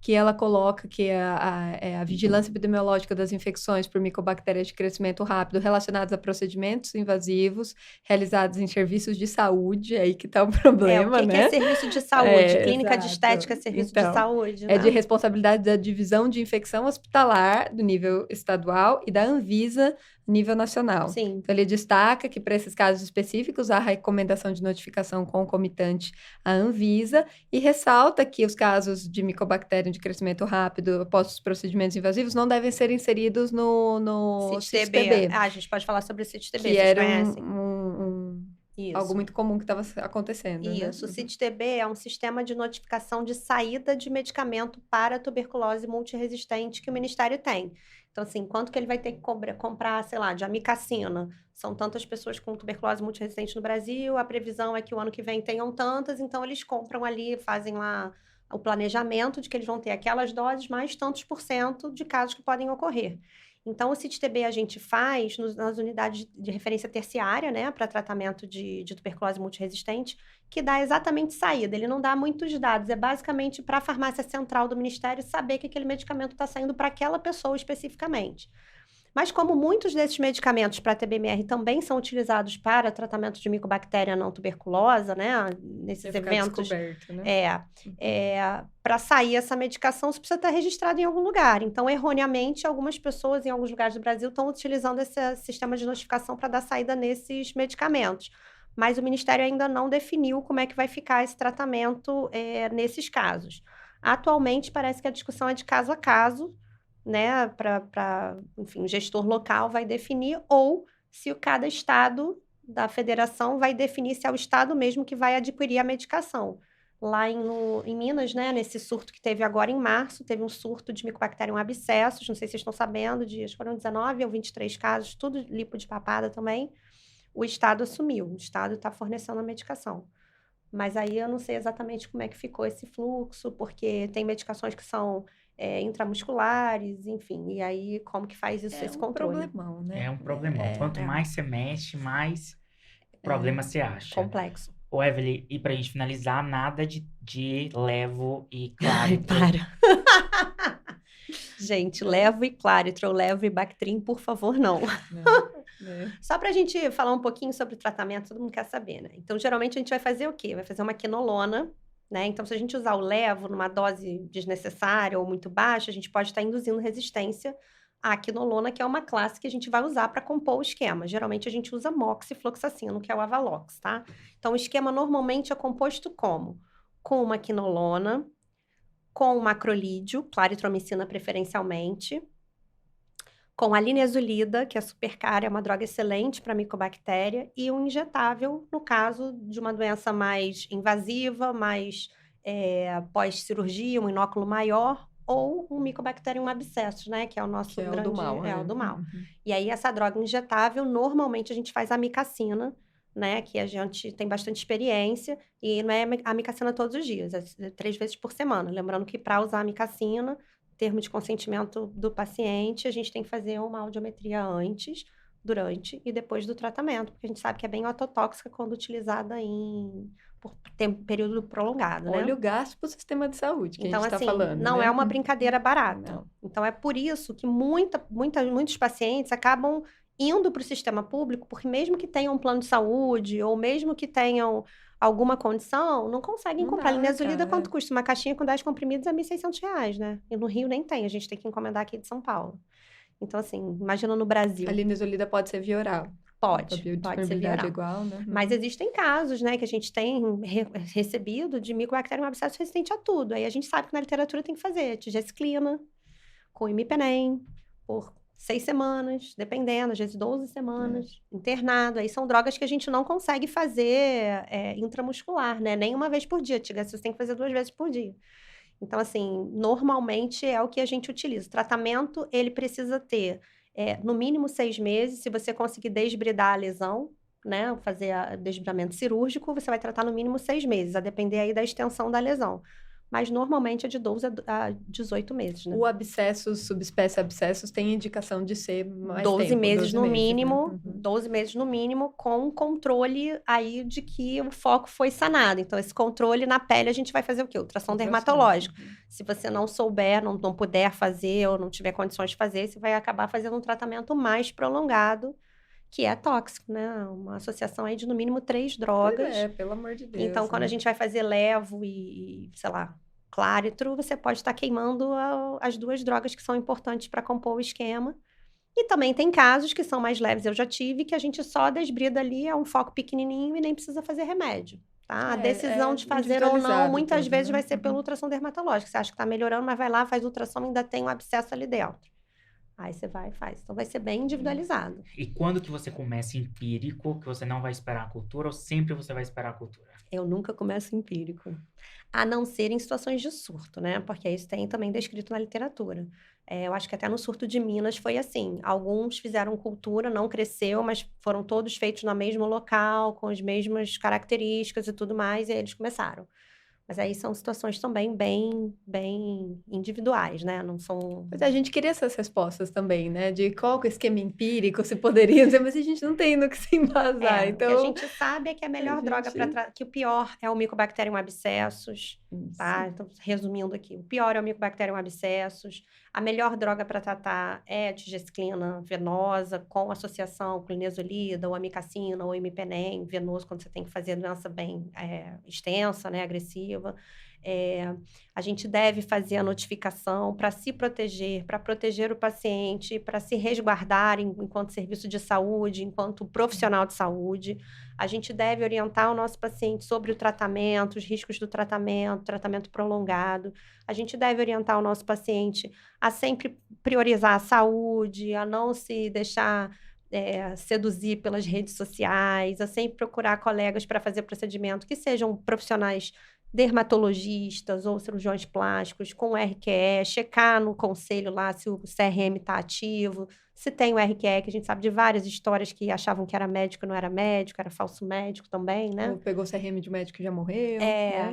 que ela coloca que a vigilância epidemiológica das infecções por micobactérias de crescimento rápido relacionadas a procedimentos invasivos realizados em serviços de saúde, aí que tá o problema, o que né? é serviço de saúde? Clínica de estética é serviço de saúde, né? É de responsabilidade da Divisão de Infecção Hospitalar do nível estadual e da Anvisa nível nacional. Sim. Então, ele destaca que, para esses casos específicos, há recomendação de notificação concomitante à Anvisa e ressalta que os casos de micobactéria de crescimento rápido após os procedimentos invasivos não devem ser inseridos no CIT-TB. A gente pode falar sobre o CIT-TB, que vocês era conhecem? Algo muito comum que estava acontecendo. Isso, né? O CIT-TB é um sistema de notificação de saída de medicamento para tuberculose multiresistente que o Ministério tem. Então, assim, quanto que ele vai ter que comprar, sei lá, de amicacina? São tantas pessoas com tuberculose multiresistente no Brasil, a previsão é que o ano que vem tenham tantas, então eles compram ali, fazem lá o planejamento de que eles vão ter aquelas doses mais tantos % de casos que podem ocorrer. Então, o CIT-TB a gente faz nas unidades de referência terciária, né, para tratamento de tuberculose multiresistente, que dá exatamente saída. Ele não dá muitos dados, é basicamente para a farmácia central do Ministério saber que aquele medicamento está saindo para aquela pessoa especificamente. Mas como muitos desses medicamentos para TBMR também são utilizados para tratamento de micobactéria não tuberculosa, né, nesses eventos, né? Para sair essa medicação, você precisa estar registrado em algum lugar. Então, erroneamente, algumas pessoas em alguns lugares do Brasil estão utilizando esse sistema de notificação para dar saída nesses medicamentos. Mas o Ministério ainda não definiu como é que vai ficar esse tratamento nesses casos. Atualmente, parece que a discussão é de caso a caso, né, enfim, o gestor local vai definir, ou se cada estado da federação vai definir se é o estado mesmo que vai adquirir a medicação. Lá em Minas, né, nesse surto que teve agora em março, teve um surto de Mycobacterium abscessus, não sei se vocês estão sabendo, acho que foram 19 ou 23 casos, tudo lipo de papada também. O estado assumiu, o estado está fornecendo a medicação. Mas aí eu não sei exatamente como é que ficou esse fluxo, porque tem medicações que são intramusculares, enfim, e aí como que faz isso, esse controle? Problemão, né? É um problemão. Quanto mais você mexe, mais problema você acha. Complexo. Ô, Evelyn, e pra gente finalizar, nada de levo e Ai, claritro. para. Gente, levo e claritro, levo e Bactrim, por favor, não. Só pra gente falar um pouquinho sobre o tratamento, todo mundo quer saber, né? Então, geralmente, a gente vai fazer o quê? Vai fazer uma quinolona, né? Então, se a gente usar o levo numa dose desnecessária ou muito baixa, a gente pode estar induzindo resistência à quinolona, que é uma classe que a gente vai usar para compor o esquema. Geralmente, a gente usa moxifloxacino, que é o Avalox, tá? Então, o esquema normalmente é composto como? Com uma quinolona, com macrolídeo, claritromicina preferencialmente, com a linezolida, que é super cara, é uma droga excelente para micobactéria, e um injetável, no caso de uma doença mais invasiva, mais pós-cirurgia, um inóculo maior, ou um Mycobacterium abscessus, né? Que é o nosso grande... o do mal. o do mal. E aí, essa droga injetável, normalmente a gente faz a amicacina, né? Que a gente tem bastante experiência, e não é a amicacina todos os dias, é 3 vezes por semana. Lembrando que para usar a amicacina, termo de consentimento do paciente, a gente tem que fazer uma audiometria antes, durante e depois do tratamento, porque a gente sabe que é bem ototóxica quando utilizada por período prolongado, né? Olha o gasto para o sistema de saúde que então, a gente assim, está falando. Não né? é uma brincadeira barata. Não. Então, é por isso que muitos pacientes acabam indo para o sistema público, porque mesmo que tenham um plano de saúde, ou mesmo que tenham alguma condição, não conseguem comprar. Linezolida, quanto custa? Uma caixinha com 10 comprimidos é R$1.600, né? E no Rio nem tem, a gente tem que encomendar aqui de São Paulo. Então, assim, imagina no Brasil. A linezolida pode ser via oral. Pode ser via oral. Igual, né? Mas existem casos, né, que a gente tem recebido de Mycobacterium abscessus resistente a tudo. Aí a gente sabe que na literatura tem que fazer tigesclina com imipenem por 6 semanas, dependendo, às vezes 12 semanas, internado. Aí são drogas que a gente não consegue fazer intramuscular, né? Nem uma vez por dia. Você tem que fazer 2 vezes por dia. Então, assim, normalmente é o que a gente utiliza. O tratamento, ele precisa ter, no mínimo 6 meses. Se você conseguir desbridar a lesão, né? Fazer desbridamento cirúrgico, você vai tratar no mínimo 6 meses, a depender aí da extensão da lesão. mas normalmente é de 12 a 18 meses, né? O abscesso, subespécie abscessos, tem indicação de ser mais 12 tempo, meses 12 no meses, né? mínimo, 12 meses no mínimo, com controle aí de que o foco foi sanado. Então, esse controle na pele, a gente vai fazer o quê? Ultrassom dermatológico. Se você não souber, não puder fazer ou não tiver condições de fazer, você vai acabar fazendo um tratamento mais prolongado, que é tóxico, né? Uma associação aí de no mínimo 3 drogas. Pois é, pelo amor de Deus. Então, quando a gente vai fazer levo sei lá, cláritro, você pode estar queimando as 2 drogas que são importantes para compor o esquema. E também tem casos que são mais leves, eu já tive, que a gente só desbrida ali, é um foco pequenininho e nem precisa fazer remédio, tá? A decisão de fazer ou não, muitas vezes vai ser pelo ultrassom dermatológico. Você acha que tá melhorando, mas vai lá, faz ultrassom e ainda tem um abscesso ali dentro. Aí você vai e faz. Então, vai ser bem individualizado. E quando que você começa empírico, que você não vai esperar a cultura, ou sempre você vai esperar a cultura? Eu nunca começo empírico. A não ser em situações de surto, né? Porque isso tem também descrito na literatura. Eu acho que até no surto de Minas foi assim. Alguns fizeram cultura, não cresceu, mas foram todos feitos no mesmo local, com as mesmas características e tudo mais, e aí eles começaram. Mas aí são situações também bem individuais, né? Não são... Pois é, a gente queria essas respostas também, né? De qual que é o esquema empírico, se poderia dizer, mas a gente não tem no que se embasar. Então, o que a gente sabe é que a melhor droga para que o pior é o Mycobacterium abscessus, tá? Então, resumindo aqui, o pior é o Mycobacterium abscessus. A melhor droga para tratar é a tigesclina venosa, com associação com linezolida, ou amicacina, ou imipenem, venoso, quando você tem que fazer a doença bem extensa, né, agressiva. A gente deve fazer a notificação para se proteger, para proteger o paciente, para se resguardar enquanto serviço de saúde, enquanto profissional de saúde. A gente deve orientar o nosso paciente sobre o tratamento, os riscos do tratamento prolongado. A gente deve orientar o nosso paciente a sempre priorizar a saúde, a não se deixar seduzir pelas redes sociais, a sempre procurar colegas para fazer procedimento que sejam profissionais dermatologistas ou cirurgiões plásticos com RQE, checar no conselho lá se o CRM está ativo, se tem o RQE, que a gente sabe de várias histórias que achavam que era médico, não era médico, era falso médico também, né? Ou pegou o CRM de médico que já morreu.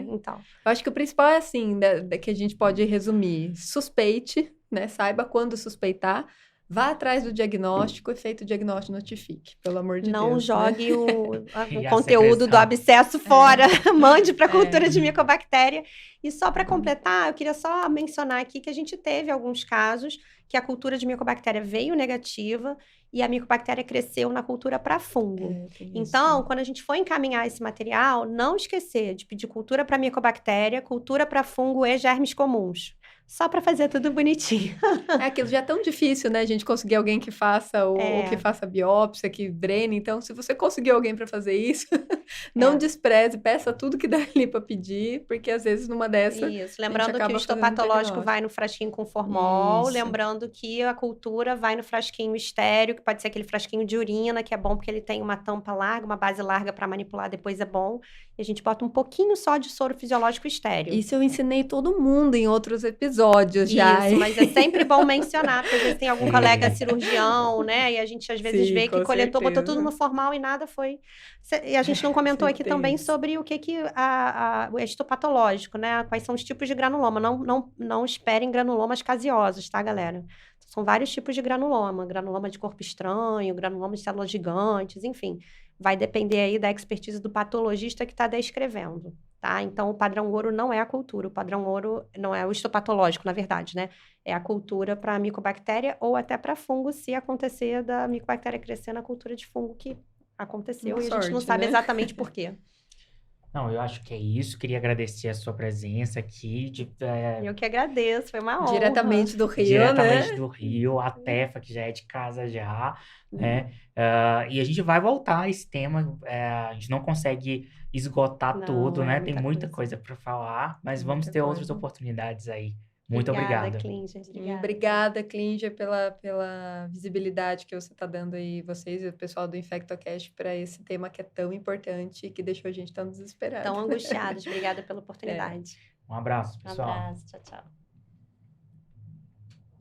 Então. Eu acho que o principal é assim, que a gente pode resumir. Suspeite, né? Saiba quando suspeitar. Vá atrás do diagnóstico e feito o diagnóstico, notifique, pelo amor de Deus. Não jogue né? o conteúdo do abscesso fora, mande para a cultura de micobactéria. E só para completar, eu queria só mencionar aqui que a gente teve alguns casos que a cultura de micobactéria veio negativa e a micobactéria cresceu na cultura para fungo. Então, quando a gente for encaminhar esse material, não esquecer de pedir cultura para micobactéria, cultura para fungo e germes comuns. Só para fazer tudo bonitinho. Aquilo já é tão difícil, né? A gente conseguir alguém que faça ou que faça biópsia, que drene. Então, se você conseguir alguém para fazer isso, não despreze, peça tudo que dá ali para pedir, porque às vezes numa dessa. Isso, lembrando que o histopatológico vai no frasquinho com formol, lembrando que a cultura vai no frasquinho estéreo, que pode ser aquele frasquinho de urina, que é bom porque ele tem uma tampa larga, uma base larga para manipular, depois é bom. E a gente bota um pouquinho só de soro fisiológico estéreo. Isso eu ensinei todo mundo em outros episódios já. Isso, mas é sempre bom mencionar, porque às vezes tem algum colega cirurgião, né? E a gente às vezes vê que coletou, botou tudo no formal e nada foi... E a gente não comentou aqui também sobre o que o histopatológico, né? Quais são os tipos de granuloma. Não esperem granulomas caseosos, tá, galera? São vários tipos de granuloma. Granuloma de corpo estranho, granuloma de células gigantes, enfim. Vai depender aí da expertise do patologista que está descrevendo, tá? Então, o padrão ouro não é a cultura. O padrão ouro não é o histopatológico, na verdade, né? É a cultura para micobactéria ou até para fungo, se acontecer da micobactéria crescer na cultura de fungo que aconteceu e a gente não sabe exatamente por quê. Não, eu acho que é isso. Queria agradecer a sua presença aqui. Eu que agradeço, foi uma honra. Diretamente do Rio, Diretamente do Rio, a Tefa, que já é de casa já, né? E a gente vai voltar a esse tema. A gente não consegue esgotar tudo, né? Tem muita coisa para falar, mas vamos ter outras oportunidades aí. Muito obrigado. Obrigada, Clínger, pela visibilidade que você está dando aí, vocês e o pessoal do InfectoCast, para esse tema que é tão importante e que deixou a gente tão desesperado. Tão angustiados. Obrigada pela oportunidade. Um abraço, pessoal. Um abraço, tchau, tchau.